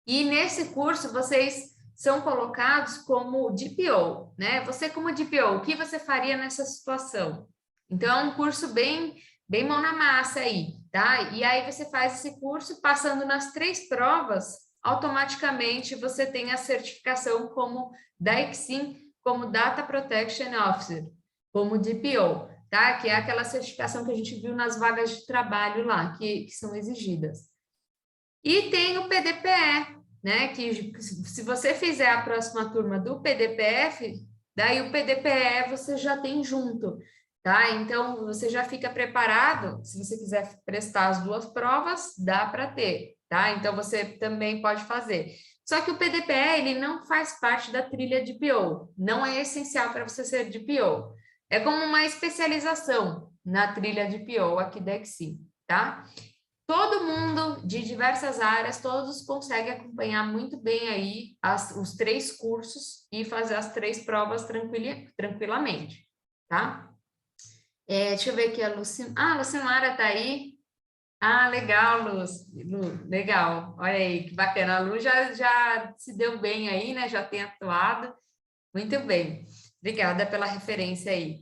E nesse curso, vocês são colocados como DPO, né? Você como DPO, o que você faria nessa situação? Então, é um curso bem mão na massa aí, tá? E aí você faz esse curso, passando nas 3 provas, automaticamente você tem a certificação como da Exim, como Data Protection Officer, como DPO, tá? Que é aquela certificação que a gente viu nas vagas de trabalho lá, que são exigidas. E tem o PDPE, né? Que se você fizer a próxima turma do PDPF, daí o PDPE você já tem junto, tá? Então você já fica preparado. Se você quiser prestar as 2 provas, dá para ter, tá? Então você também pode fazer. Só que o PDPE ele não faz parte da trilha de PO, não é essencial para você ser de PO. É como uma especialização na trilha de PO aqui da Exim, tá? Todo mundo de diversas áreas, todos conseguem acompanhar muito bem aí os 3 cursos e fazer as 3 provas tranquilamente, tá? Deixa eu ver aqui a Lucimara. Ah, a Lucimara tá aí. Ah, legal, Lu, legal. Olha aí, que bacana. A Lu já se deu bem aí, né? Já tem atuado. Muito bem. Obrigada pela referência aí.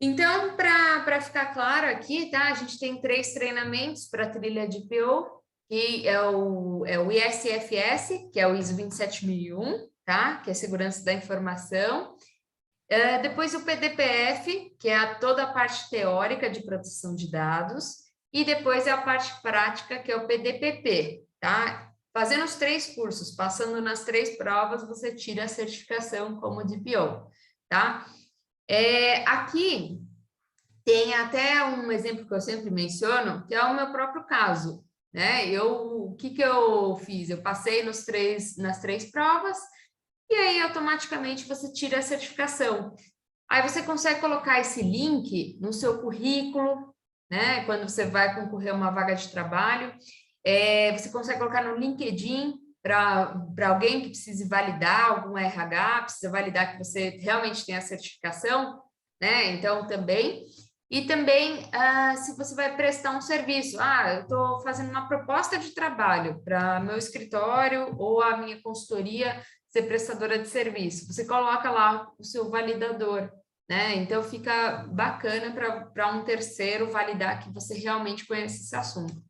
Então, para ficar claro aqui, tá? A gente tem 3 treinamentos para a trilha de PO, que é o ISFS, que é o ISO 27001, tá? Que é segurança da informação. Depois o PDPF, que é toda a parte teórica de proteção de dados, e depois é a parte prática, que é o PDPP, tá? Fazendo os 3 cursos, passando nas 3 provas, você tira a certificação como DPO, tá? Aqui tem até um exemplo que eu sempre menciono, que é o meu próprio caso, né? O que eu fiz? Eu passei nas 3 provas, e aí automaticamente você tira a certificação. Aí você consegue colocar esse link no seu currículo, né? Quando você vai concorrer a uma vaga de trabalho, você consegue colocar no LinkedIn para alguém que precise validar algum RH, precisa validar que você realmente tem a certificação, né? Então também. E também, se você vai prestar um serviço, eu estou fazendo uma proposta de trabalho para meu escritório ou a minha consultoria ser prestadora de serviço, você coloca lá o seu validador, né? Então fica bacana para um terceiro validar que você realmente conhece esse assunto,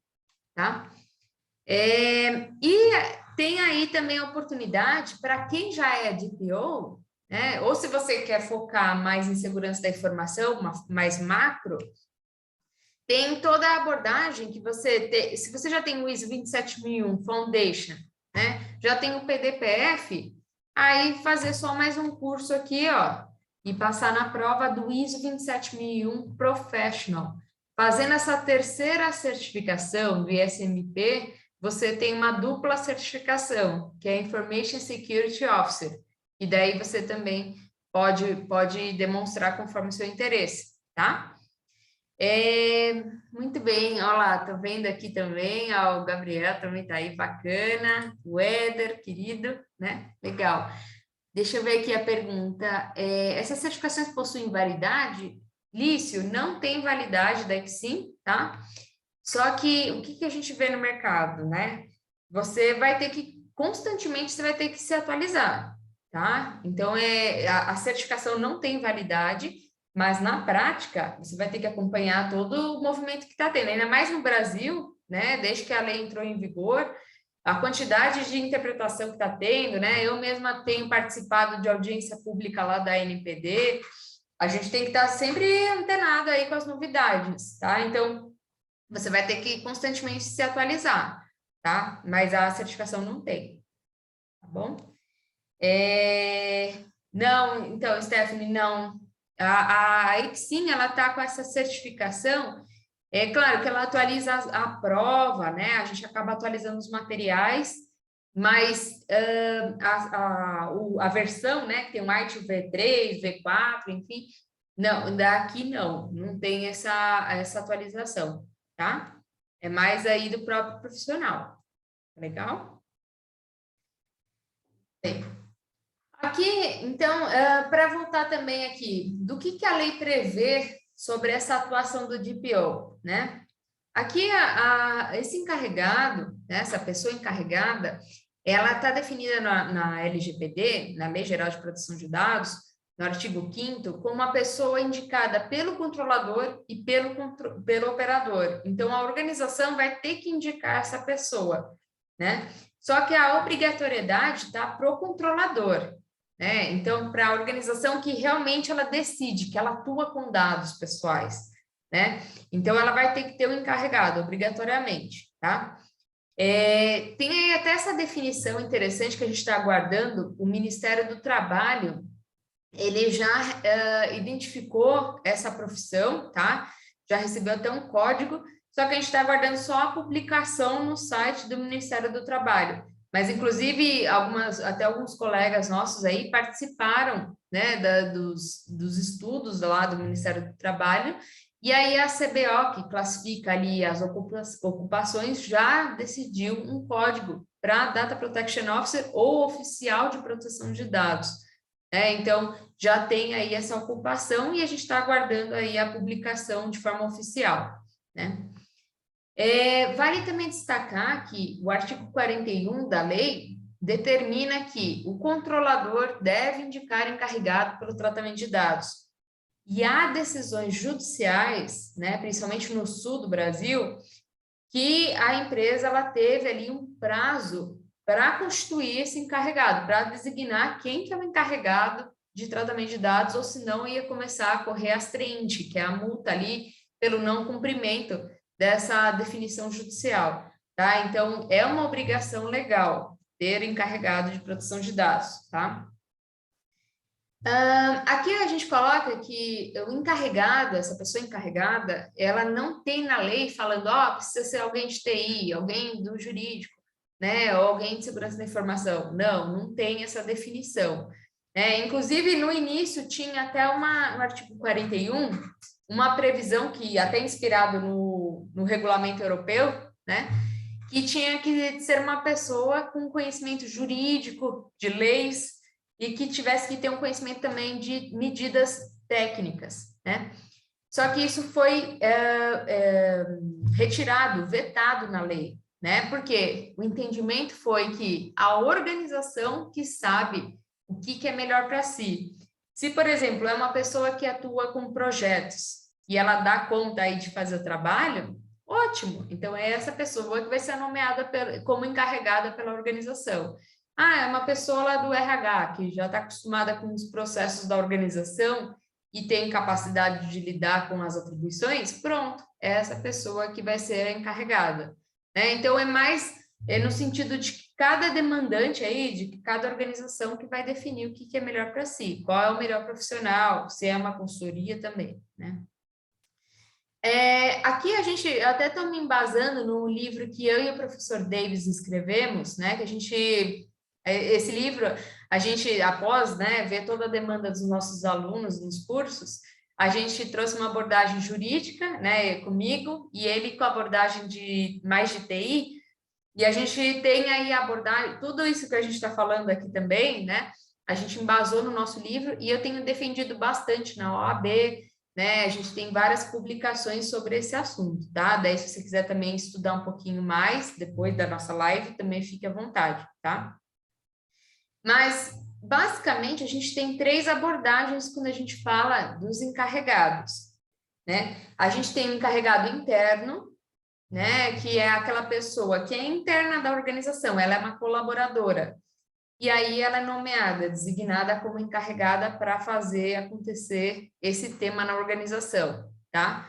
tá? E tem aí também a oportunidade para quem já é DPO, né? Ou se você quer focar mais em segurança da informação, mais macro, tem toda a abordagem que você tem. Se você já tem o ISO 27001 Foundation, né? Já tem o PDPF, aí fazer só mais um curso aqui, ó, e passar na prova do ISO 27001 Professional. Fazendo essa terceira certificação do ISMP, você tem uma dupla certificação, que é Information Security Officer, e daí você também pode demonstrar conforme o seu interesse, tá? Muito bem, olha lá, tô vendo aqui também, ó, o Gabriel também tá aí, bacana, o Éder, querido, né? Legal. Deixa eu ver aqui a pergunta. Essas certificações possuem validade? Lício, não tem validade da sim, tá? Só que o que a gente vê no mercado, né? Você vai ter que, constantemente, você vai ter que se atualizar, tá? Então, a certificação não tem validade, mas na prática, você vai ter que acompanhar todo o movimento que está tendo, ainda mais no Brasil, né? Desde que a lei entrou em vigor, a quantidade de interpretação que está tendo, né? Eu mesma tenho participado de audiência pública lá da NPD, a gente tem que estar sempre antenado aí com as novidades, tá? Então, você vai ter que constantemente se atualizar, tá? Mas a certificação não tem, tá bom? Não, então, Stephanie, não. A Exim, ela tá com essa certificação, é claro que ela atualiza a prova, né? A gente acaba atualizando os materiais, mas a versão, né, que tem um Artigo V3, V4, enfim, não, daqui não tem essa atualização, tá? É mais aí do próprio profissional. Legal? Bem, aqui, então, para voltar também aqui, do que a lei prevê sobre essa atuação do DPO, né? Aqui, esse encarregado, né, essa pessoa encarregada, ela está definida na LGPD, na Lei Geral de Proteção de Dados, no artigo 5º, como uma pessoa indicada pelo controlador e pelo operador. Então, a organização vai ter que indicar essa pessoa, né? Só que a obrigatoriedade está para o controlador, né? Então, para a organização que realmente ela decide, que ela atua com dados pessoais, né? Então, ela vai ter que ter um encarregado, obrigatoriamente, tá? Tem aí até essa definição interessante que a gente está aguardando, o Ministério do Trabalho, ele já identificou essa profissão, tá? Já recebeu até um código, só que a gente está aguardando só a publicação no site do Ministério do Trabalho. Mas, inclusive, até alguns colegas nossos aí participaram, né, dos estudos lá do Ministério do Trabalho, e aí a CBO, que classifica ali as ocupações, já decidiu um código para Data Protection Officer ou oficial de proteção de dados. Então, já tem aí essa ocupação e a gente está aguardando aí a publicação de forma oficial, né? Vale também destacar que o artigo 41 da lei determina que o controlador deve indicar encarregado pelo tratamento de dados. E há decisões judiciais, né, principalmente no sul do Brasil, que a empresa ela teve ali um prazo para constituir esse encarregado, para designar quem que é o encarregado de tratamento de dados, ou senão ia começar a correr as trinte, que é a multa ali pelo não cumprimento dessa definição judicial, tá? Então, é uma obrigação legal ter encarregado de proteção de dados, tá? Aqui a gente coloca que o encarregado, essa pessoa encarregada, ela não tem na lei falando, precisa ser alguém de TI, alguém do jurídico, né, ou alguém de segurança da informação. Não, não tem essa definição. Inclusive, no início, tinha até no artigo 41, uma previsão que, até inspirado no regulamento europeu, né, que tinha que ser uma pessoa com conhecimento jurídico, de leis, e que tivesse que ter um conhecimento também de medidas técnicas, né? Só que isso foi retirado, vetado na lei, né? Porque o entendimento foi que a organização que sabe o que é melhor para si. Se, por exemplo, é uma pessoa que atua com projetos e ela dá conta aí de fazer o trabalho, ótimo. Então, é essa pessoa que vai ser nomeada como encarregada pela organização. É uma pessoa lá do RH, que já está acostumada com os processos da organização e tem capacidade de lidar com as atribuições, pronto, é essa pessoa que vai ser a encarregada. Né? Então, é mais no sentido de que cada demandante aí, de que cada organização que vai definir o que é melhor para si, qual é o melhor profissional, se é uma consultoria também, né? Aqui a gente até estou me embasando no livro que eu e o professor Davis escrevemos, né? Que a gente esse livro, a gente, após, né, ver toda a demanda dos nossos alunos nos cursos, a gente trouxe uma abordagem jurídica, né, comigo, e ele com a abordagem mais de TI, e a gente tem aí a abordagem, tudo isso que a gente está falando aqui também, né, a gente embasou no nosso livro, e eu tenho defendido bastante na OAB, né, a gente tem várias publicações sobre esse assunto, tá? Daí, se você quiser também estudar um pouquinho mais, depois da nossa live, também fique à vontade, tá? Mas, basicamente, a gente tem 3 abordagens quando a gente fala dos encarregados, né? A gente tem o encarregado interno, né? Que é aquela pessoa que é interna da organização, ela é uma colaboradora. E aí ela é nomeada, designada como encarregada para fazer acontecer esse tema na organização, tá?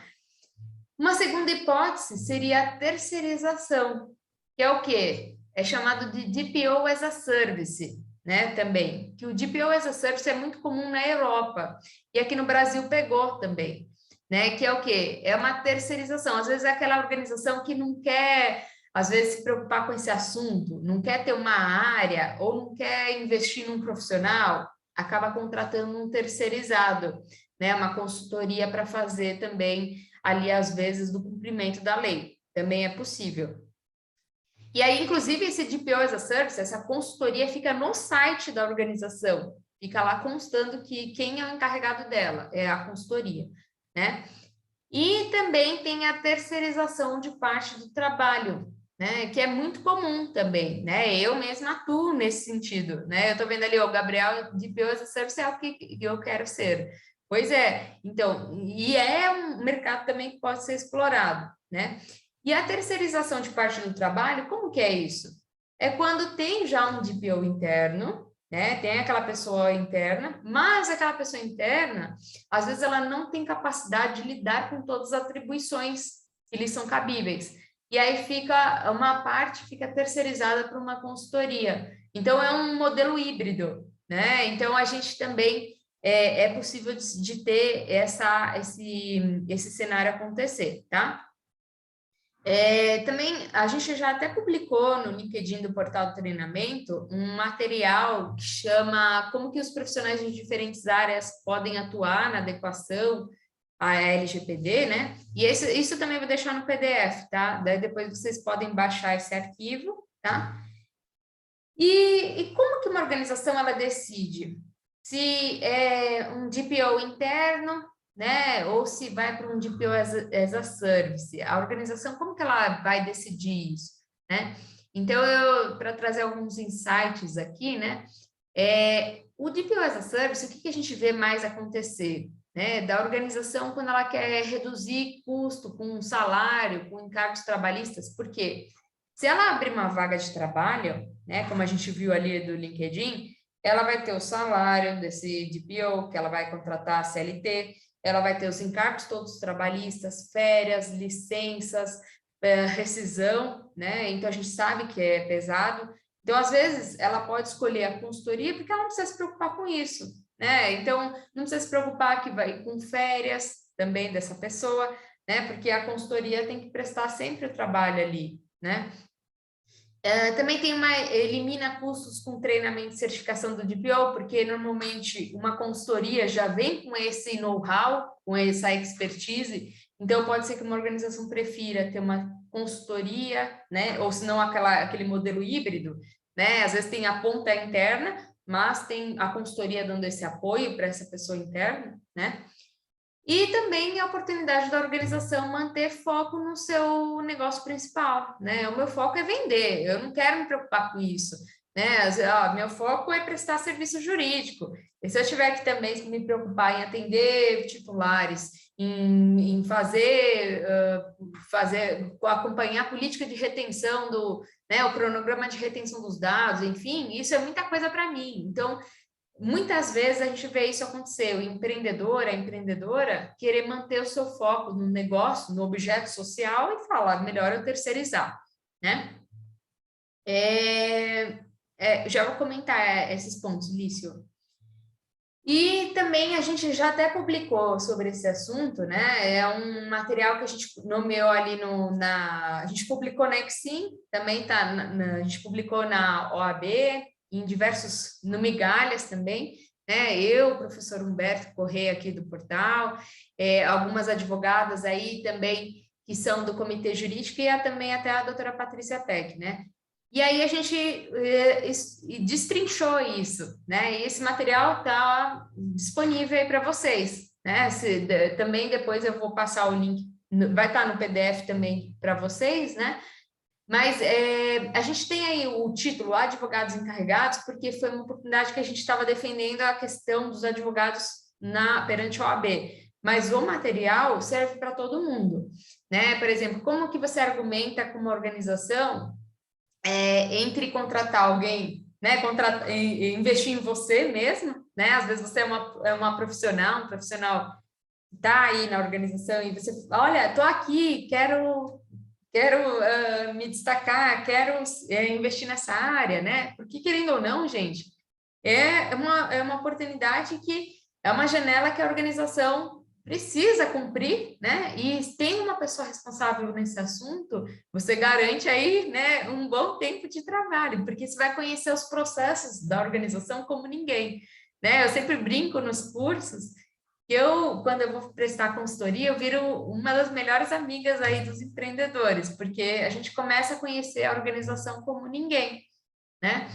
Uma segunda hipótese seria a terceirização, que é o quê? É chamado de DPO as a Service, né, também, que o DPO as a Service é muito comum na Europa, e aqui no Brasil pegou também, né, que é o quê? É uma terceirização, às vezes é aquela organização que não quer, às vezes, se preocupar com esse assunto, não quer ter uma área, ou não quer investir num profissional, acaba contratando um terceirizado, né, uma consultoria para fazer também, ali, às vezes, do cumprimento da lei, também é possível. E aí, inclusive, esse DPO as a Service, essa consultoria fica no site da organização, fica lá constando que quem é o encarregado dela, é a consultoria, né? E também tem a terceirização de parte do trabalho, né? Que é muito comum também, né? Eu mesma atuo nesse sentido, né? Eu tô vendo ali, o Gabriel, DPO as a Service é o que eu quero ser. Pois é, então, e é um mercado também que pode ser explorado, né? E a terceirização de parte do trabalho, como que é isso? É quando tem já um DPO interno, né? Tem aquela pessoa interna, mas aquela pessoa interna, às vezes ela não tem capacidade de lidar com todas as atribuições que lhe são cabíveis. E aí uma parte fica terceirizada para uma consultoria. Então é um modelo híbrido, né? Então a gente também é possível de ter esse cenário acontecer, tá? Também a gente já até publicou no LinkedIn do Portal do Treinamento um material que chama Como que os profissionais de diferentes áreas podem atuar na adequação à LGPD, né? E isso também vou deixar no PDF, tá? Daí depois vocês podem baixar esse arquivo, tá? E como que uma organização ela decide? Se é um DPO interno, né? Ou se vai para um DPO as a Service. A organização, como que ela vai decidir isso, né? Então, para trazer alguns insights aqui, né? O DPO as a Service, o que a gente vê mais acontecer? Né, da organização quando ela quer reduzir custo com salário, com encargos trabalhistas, por quê? Se ela abrir uma vaga de trabalho, né, como a gente viu ali do LinkedIn, ela vai ter o salário desse DPO, que ela vai contratar a CLT, ela vai ter os encargos todos trabalhistas, férias, licenças, rescisão, né? Então a gente sabe que é pesado. Então, às vezes, ela pode escolher a consultoria porque ela não precisa se preocupar com isso, né? Então, não precisa se preocupar que vai com férias também dessa pessoa, né? Porque a consultoria tem que prestar sempre o trabalho ali, né? Também elimina custos com treinamento e certificação do DPO, porque normalmente uma consultoria já vem com esse know-how, com essa expertise, então pode ser que uma organização prefira ter uma consultoria, né? Ou se não aquele modelo híbrido, né? Às vezes tem a ponta interna, mas tem a consultoria dando esse apoio para essa pessoa interna, né? E também a oportunidade da organização manter foco no seu negócio principal, né? O meu foco é vender, eu não quero me preocupar com isso, né? Meu foco é prestar serviço jurídico. E se eu tiver que também me preocupar em atender titulares, em acompanhar a política de retenção né, o cronograma de retenção dos dados, enfim, isso é muita coisa para mim. Então, muitas vezes a gente vê isso acontecer, o empreendedor, a empreendedora, querer manter o seu foco no negócio, no objeto social e falar, melhor eu terceirizar, né? Já vou comentar esses pontos, Lício. E também a gente já até publicou sobre esse assunto, né? É um material que a gente nomeou ali a gente publicou na Exim, também tá a gente publicou na OAB, no Migalhas também, né? Eu, o professor Humberto Correia aqui do portal, algumas advogadas aí também que são do Comitê Jurídico e também até a doutora Patrícia Peck, né? E aí a gente destrinchou isso, né? E esse material está disponível aí para vocês, né? Também depois eu vou passar o link, vai estar no PDF também para vocês, né? Mas a gente tem aí o título Advogados Encarregados, porque foi uma oportunidade que a gente estava defendendo a questão dos advogados perante a OAB. Mas o material serve para todo mundo, né? Por exemplo, como que você argumenta com uma organização entre contratar alguém, né, investir em você mesmo, né? Às vezes você é uma profissional, um profissional que está aí na organização e você, olha, estou aqui, quero me destacar, quero investir nessa área, né? Porque, querendo ou não, gente, é uma oportunidade que é uma janela que a organização precisa cumprir, né? E tem uma pessoa responsável nesse assunto, você garante aí, né, um bom tempo de trabalho, porque você vai conhecer os processos da organização como ninguém, né? Eu sempre brinco nos cursos que quando eu vou prestar consultoria, eu viro uma das melhores amigas aí dos empreendedores, porque a gente começa a conhecer a organização como ninguém, né?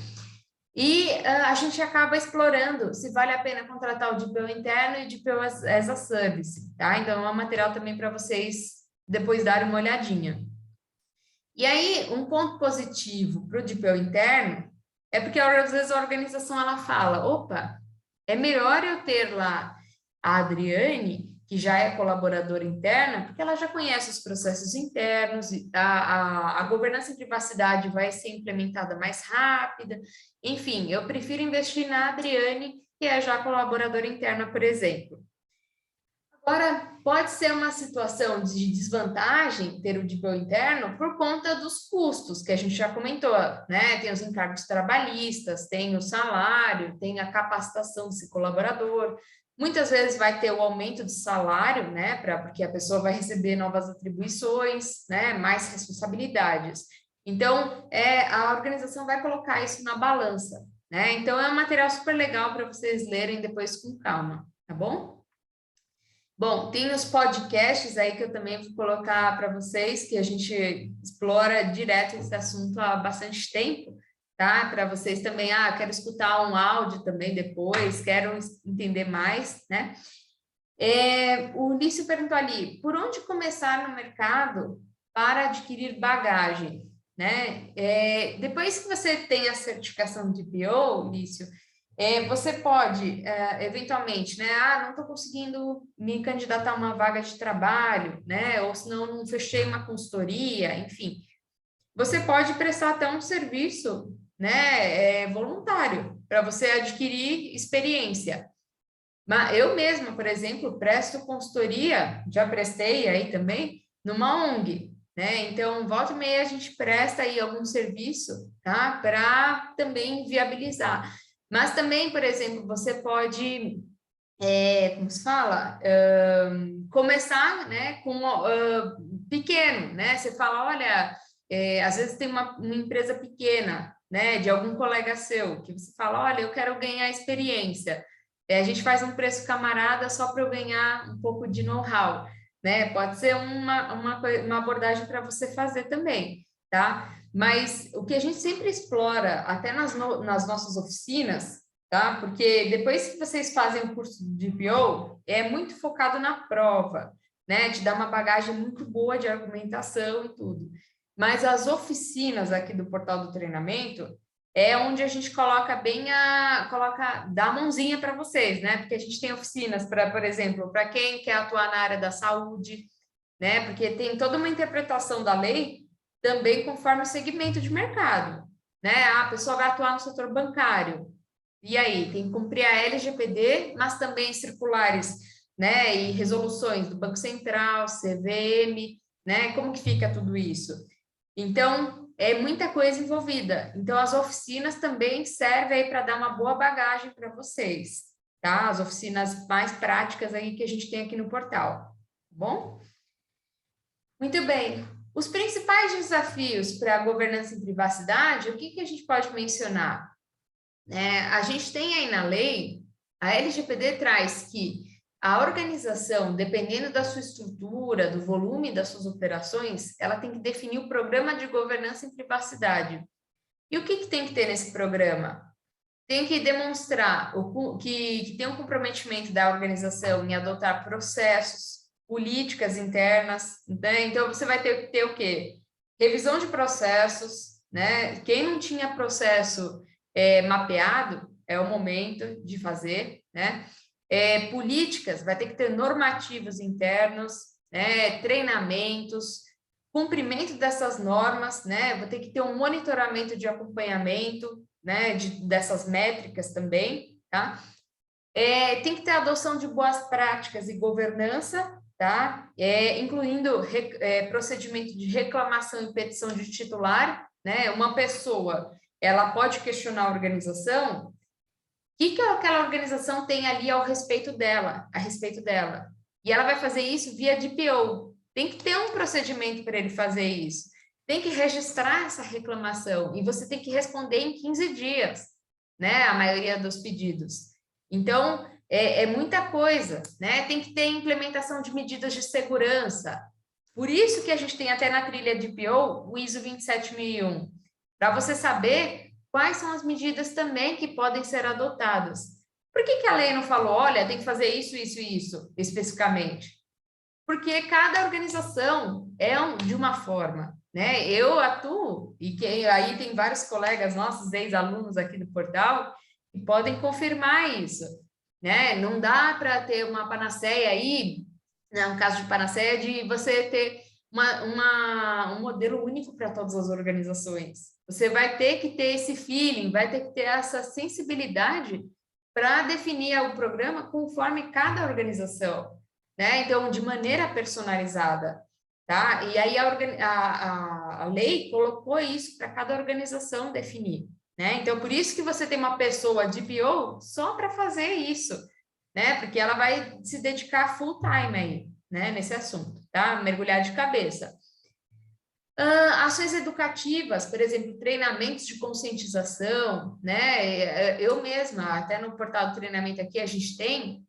E a gente acaba explorando se vale a pena contratar o DPO interno e o DPO as a Service, tá? Então, é um material também para vocês depois darem uma olhadinha. E aí, um ponto positivo para o DPO interno é porque às vezes a organização ela fala, opa, é melhor eu ter lá a Adriane, que já é colaboradora interna, porque ela já conhece os processos internos, a governança em privacidade vai ser implementada mais rápida. Enfim, eu prefiro investir na Adriane, que é já colaboradora interna, por exemplo. Agora, pode ser uma situação de desvantagem ter o DPO interno por conta dos custos, que a gente já comentou, né? Tem os encargos trabalhistas, tem o salário, tem a capacitação desse colaborador. Muitas vezes vai ter o aumento de salário, né? Porque a pessoa vai receber novas atribuições, né? Mais responsabilidades. Então, a organização vai colocar isso na balança, né? Então, é um material super legal para vocês lerem depois com calma, tá bom? Bom, tem os podcasts aí que eu também vou colocar para vocês, que a gente explora direto esse assunto há bastante tempo, tá? Para vocês também, quero escutar um áudio também depois, quero entender mais, né? O Lício perguntou ali, por onde começar no mercado para adquirir bagagem, né? Depois que você tem a certificação de PO, Lício, você pode, eventualmente, né? Não estou conseguindo me candidatar a uma vaga de trabalho, né? Ou senão não fechei uma consultoria, enfim. Você pode prestar até um serviço, né? Voluntário, para você adquirir experiência. Mas eu mesma, por exemplo, presto consultoria, já prestei aí também, numa ONG, né? Então, volta e meia a gente presta aí algum serviço, tá? Para também viabilizar. Mas também, por exemplo, você pode, como se fala? Começar, né, com pequeno, né? Você fala, olha, às vezes tem uma empresa pequena, né, de algum colega seu, que você fala, olha, eu quero ganhar experiência. A gente faz um preço camarada só para eu ganhar um pouco de know-how, né? Pode ser uma abordagem para você fazer também, tá? Mas o que a gente sempre explora, até nas nossas oficinas, tá? Porque depois que vocês fazem o curso de PO, é muito focado na prova, né? Te dá uma bagagem muito boa de argumentação e tudo. Mas as oficinas aqui do portal do treinamento é onde a gente coloca dá a mãozinha para vocês, né? Porque a gente tem oficinas para, por exemplo, para quem quer atuar na área da saúde, né? Porque tem toda uma interpretação da lei também conforme o segmento de mercado, né? A pessoa vai atuar no setor bancário. E aí, tem que cumprir a LGPD, mas também circulares, né? E resoluções do Banco Central, CVM, né? Como que fica tudo isso? Então, é muita coisa envolvida. Então, as oficinas também servem aí para dar uma boa bagagem para vocês, tá? As oficinas mais práticas aí que a gente tem aqui no portal, tá bom? Muito bem. Os principais desafios para a governança em privacidade, o que que a gente pode mencionar? A gente tem aí na lei, a LGPD traz que a organização, dependendo da sua estrutura, do volume das suas operações, ela tem que definir o programa de governança em privacidade. E o que que tem que ter nesse programa? Tem que demonstrar que tem um comprometimento da organização em adotar processos, políticas internas, né? Então, você vai ter o quê? Revisão de processos, né? Quem não tinha processo mapeado, é o momento de fazer, né? Políticas, vai ter que ter normativos internos, né? Treinamentos, cumprimento dessas normas, né? Vai ter que ter um monitoramento de acompanhamento, né? Dessas métricas também, tá? Tem que ter adoção de boas práticas e governança, tá? Incluindo procedimento de reclamação e petição de titular, né? Uma pessoa, ela pode questionar a organização, o que aquela organização tem ali ao respeito dela, a respeito dela. E ela vai fazer isso via DPO. Tem que ter um procedimento para ele fazer isso. Tem que registrar essa reclamação e você tem que responder em 15 dias, né? A maioria dos pedidos. Então, é muita coisa, né? Tem que ter implementação de medidas de segurança. Por isso que a gente tem até na trilha de PO o ISO 27001, para você saber quais são as medidas também que podem ser adotadas. Por que que a lei não falou, olha, tem que fazer isso, isso e isso, especificamente? Porque cada organização de uma forma, né? Eu atuo, e aí tem vários colegas nossos, ex-alunos aqui do portal, que podem confirmar isso, né? Não dá para ter uma panaceia aí, né, um caso de panaceia, de você ter um modelo único para todas as organizações. Você vai ter que ter esse feeling, vai ter que ter essa sensibilidade para definir o programa conforme cada organização, né? Então, de maneira personalizada, tá? E aí a lei colocou isso para cada organização definir, né? Então, por isso que você tem uma pessoa de PO só para fazer isso, né? Porque ela vai se dedicar full time aí, né? Nesse assunto, tá? Mergulhar de cabeça. Ações educativas, por exemplo, treinamentos de conscientização, né? Eu mesma, até no portal do treinamento aqui, a gente tem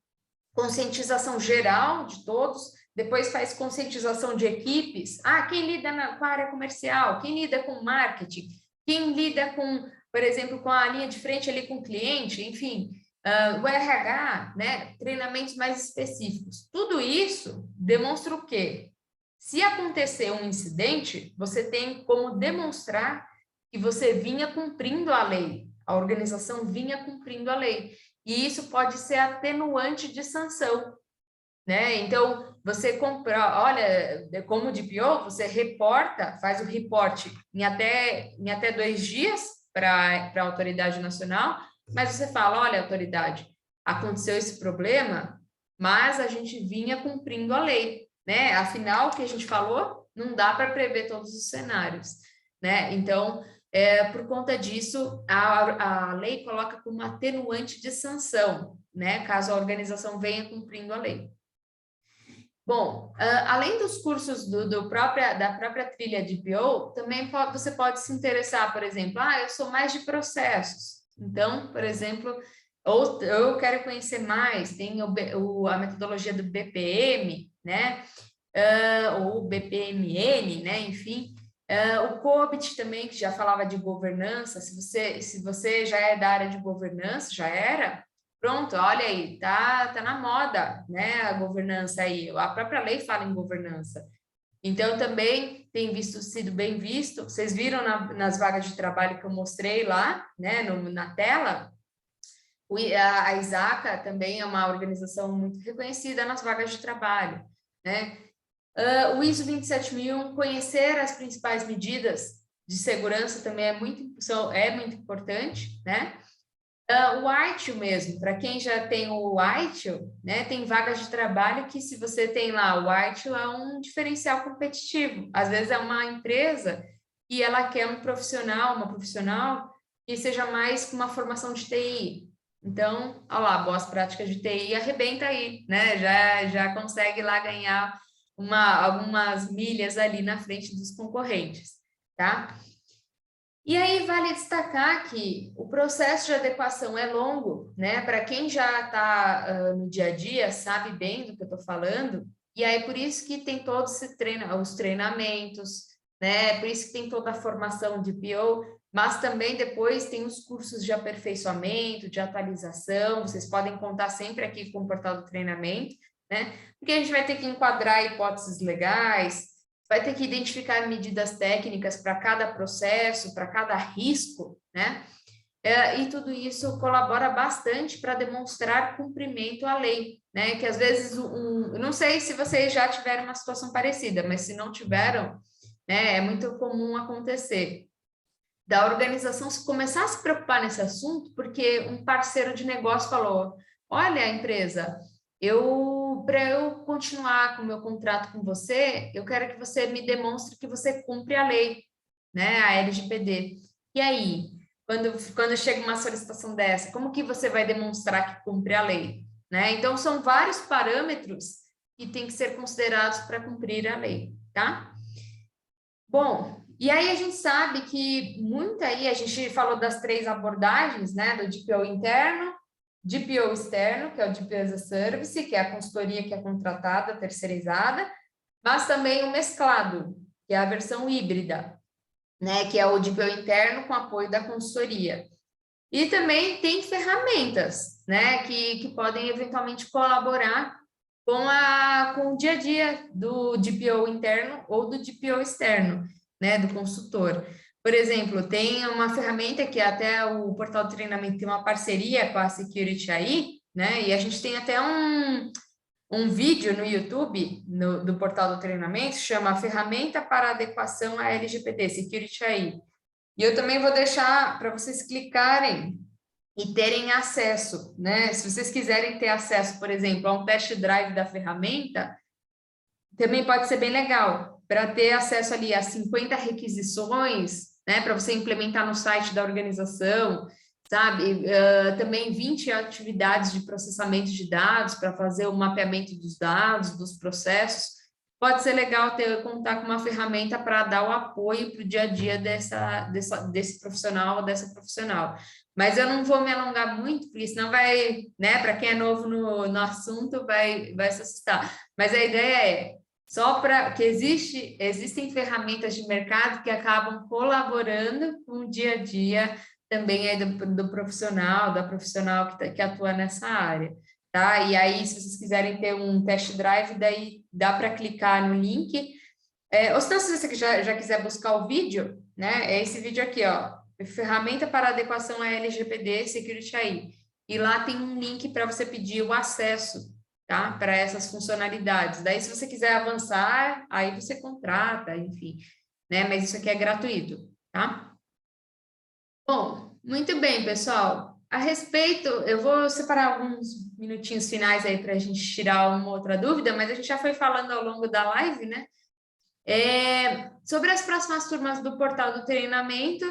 conscientização geral de todos, depois faz conscientização de equipes. Quem lida com a área comercial, quem lida com marketing, quem lida com, por exemplo, com a linha de frente ali com o cliente, enfim, O RH, né, treinamentos mais específicos. Tudo isso demonstra o quê? Se acontecer um incidente, você tem como demonstrar que você vinha cumprindo a lei, a organização vinha cumprindo a lei. E isso pode ser atenuante de sanção, né? Então, você compra, olha, como DPO, você reporta, faz o reporte em até 2 dias para a autoridade nacional, mas você fala, olha, autoridade, aconteceu esse problema, mas a gente vinha cumprindo a lei, né? Afinal, o que a gente falou, não dá para prever todos os cenários, né? Então, por conta disso, a lei coloca como atenuante de sanção, né? Caso a organização venha cumprindo a lei. Bom, além dos cursos da própria trilha de PO, também você pode se interessar, por exemplo, eu sou mais de processos. Então, por exemplo, ou eu quero conhecer mais, tem a metodologia do BPM, né? Ou BPMN, né? Enfim, o COBIT também, que já falava de governança. Se você já é da área de governança, já era, pronto, olha aí, tá na moda, né, a governança aí, a própria lei fala em governança. Então, também tem sido bem visto, vocês viram nas vagas de trabalho que eu mostrei lá, né, na tela, a ISACA também é uma organização muito reconhecida nas vagas de trabalho, né. O ISO 27001, conhecer as principais medidas de segurança também é muito importante, né. O ITIL mesmo, para quem já tem o ITIL, né, tem vagas de trabalho que, se você tem lá o ITIL, é um diferencial competitivo. Às vezes é uma empresa e ela quer uma profissional que seja mais com uma formação de TI. Então, olha lá, boas práticas de TI, arrebenta aí, né? Já consegue lá ganhar algumas milhas ali na frente dos concorrentes, tá? E aí vale destacar que o processo de adequação é longo, né? Para quem já está no dia a dia, sabe bem do que eu estou falando, e aí por isso que tem todos os treinamentos, né? Por isso que tem toda a formação de PO, mas também depois tem os cursos de aperfeiçoamento, de atualização, vocês podem contar sempre aqui com o portal do treinamento, né? Porque a gente vai ter que enquadrar hipóteses legais, vai ter que identificar medidas técnicas para cada processo, para cada risco, né? E tudo isso colabora bastante para demonstrar cumprimento à lei, né? Que às vezes, eu não sei se vocês já tiveram uma situação parecida, mas se não tiveram, né, é muito comum acontecer da organização se começar a se preocupar nesse assunto, porque um parceiro de negócio falou: olha, empresa, para eu continuar com o meu contrato com você, eu quero que você me demonstre que você cumpre a lei, né, a LGPD. E aí, quando chega uma solicitação dessa, como que você vai demonstrar que cumpre a lei, né? Então, são vários parâmetros que têm que ser considerados para cumprir a lei, tá? Bom, e aí a gente sabe que a gente falou das 3 abordagens, né, do DPO interno, DPO externo, que é o DPO as a Service, que é a consultoria que é contratada, terceirizada, mas também o mesclado, que é a versão híbrida, né, que é o DPO interno com apoio da consultoria. E também tem ferramentas, né, que podem eventualmente colaborar com o dia a dia do DPO interno ou do DPO externo, né, do consultor. Por exemplo, tem uma ferramenta que até o portal de treinamento tem uma parceria com a Security AI, né, e a gente tem até um vídeo no YouTube, do portal do treinamento, chama Ferramenta para Adequação à LGPD, Security AI. E eu também vou deixar para vocês clicarem e terem acesso, né? Se vocês quiserem ter acesso, por exemplo, a um test drive da ferramenta, também pode ser bem legal, para ter acesso ali a 50 requisições, né? Para você implementar no site da organização, sabe? Também 20 atividades de processamento de dados para fazer o mapeamento dos dados, dos processos. Pode ser legal contar com uma ferramenta para dar o apoio para o dia a dia desse profissional ou dessa profissional. Mas eu não vou me alongar muito, porque senão vai, né, para quem é novo no assunto, vai se assustar. Mas a ideia é só para que existem ferramentas de mercado que acabam colaborando com o dia a dia também aí do profissional, da profissional que atua nessa área, tá? E aí, se vocês quiserem ter um test drive, daí dá para clicar no link. Ou se você já quiser buscar o vídeo, né? É esse vídeo aqui, ó. Ferramenta para adequação a LGPD Security AI. E lá tem um link para você pedir o acesso, tá? Para essas funcionalidades. Daí, se você quiser avançar, aí você contrata, enfim, né? Mas isso aqui é gratuito, tá? Bom, muito bem, pessoal. A respeito, eu vou separar alguns minutinhos finais aí para a gente tirar uma outra dúvida, mas a gente já foi falando ao longo da live, né? Sobre as próximas turmas do portal do treinamento,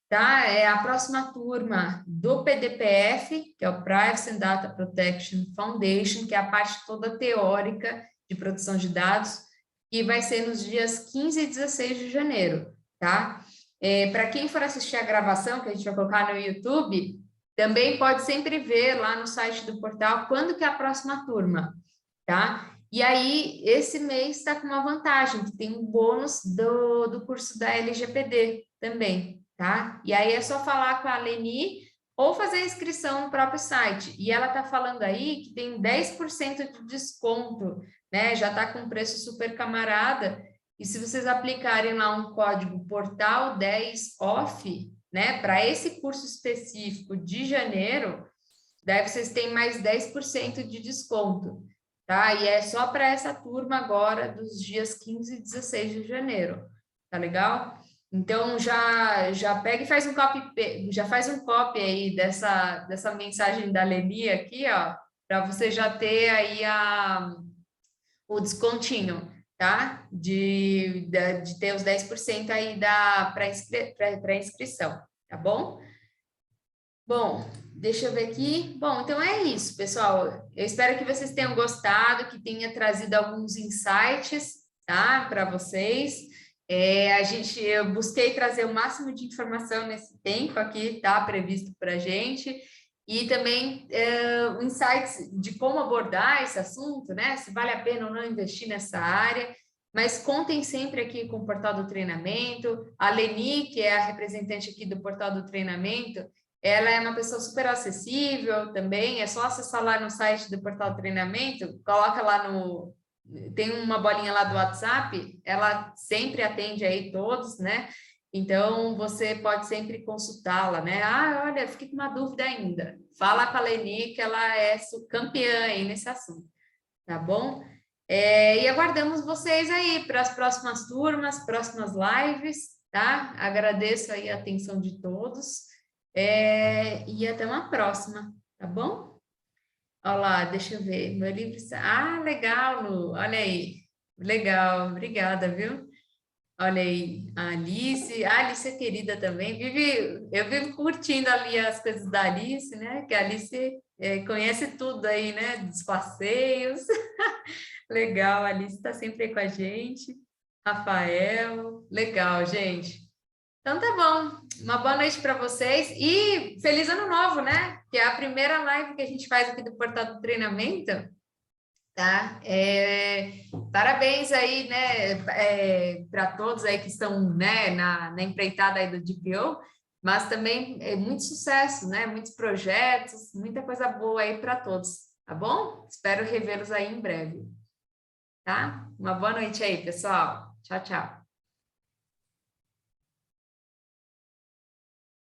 tá? É a próxima turma do PDPF, que é o Privacy and Data Protection Foundation, que é a parte toda teórica de proteção de dados, e vai ser nos dias 15 e 16 de janeiro, tá? Para quem for assistir a gravação, que a gente vai colocar no YouTube, também pode sempre ver lá no site do portal quando que é a próxima turma, tá? E aí, esse mês está com uma vantagem, que tem um bônus do curso da LGPD também, tá? E aí é só falar com a Leni ou fazer a inscrição no próprio site. E ela está falando aí que tem 10% de desconto, né? Já está com preço super camarada. E se vocês aplicarem lá um código portal 10 off, né? Para esse curso específico de janeiro, daí vocês têm mais 10% de desconto. Tá? E é só para essa turma agora dos dias 15 e 16 de janeiro, tá legal? Então já pega e faz um copy aí dessa mensagem da Leni aqui, ó, para você já ter aí o descontinho, tá? De ter os 10% aí para inscrição, tá bom? Bom, deixa eu ver aqui. Bom, então é isso, pessoal. Eu espero que vocês tenham gostado, que tenha trazido alguns insights, tá, para vocês. Eu busquei trazer o máximo de informação nesse tempo aqui, tá, previsto para a gente. E também insights de como abordar esse assunto, né? Se vale a pena ou não investir nessa área. Mas contem sempre aqui com o Portal do Treinamento. A Leni, que é a representante aqui do Portal do Treinamento, ela é uma pessoa super acessível também, é só acessar lá no site do Portal Treinamento, coloca lá tem uma bolinha lá do WhatsApp, ela sempre atende aí todos, né? Então, você pode sempre consultá-la, né? Ah, olha, fiquei com uma dúvida ainda. Fala com a Leni, que ela é campeã aí nesse assunto, tá bom? E aguardamos vocês aí para as próximas turmas, próximas lives, tá? Agradeço aí a atenção de todos. E até uma próxima, tá bom? Olha lá, deixa eu ver. Meu livro. Legal, Lu. Olha aí. Legal, obrigada, viu? Olha aí, a Alice é querida também. Eu vivo curtindo ali as coisas da Alice, né? Que a Alice conhece tudo aí, né? Dos passeios. Legal, a Alice está sempre aí com a gente. Rafael, legal, gente. Então tá bom. Uma boa noite para vocês e feliz ano novo, né? Que é a primeira live que a gente faz aqui do Portal do Treinamento, tá? Parabéns aí, né, para todos aí que estão, né, na empreitada aí do DPO, mas também muito sucesso, né? Muitos projetos, muita coisa boa aí para todos, tá bom? Espero revê-los aí em breve, tá? Uma boa noite aí, pessoal. Tchau, tchau.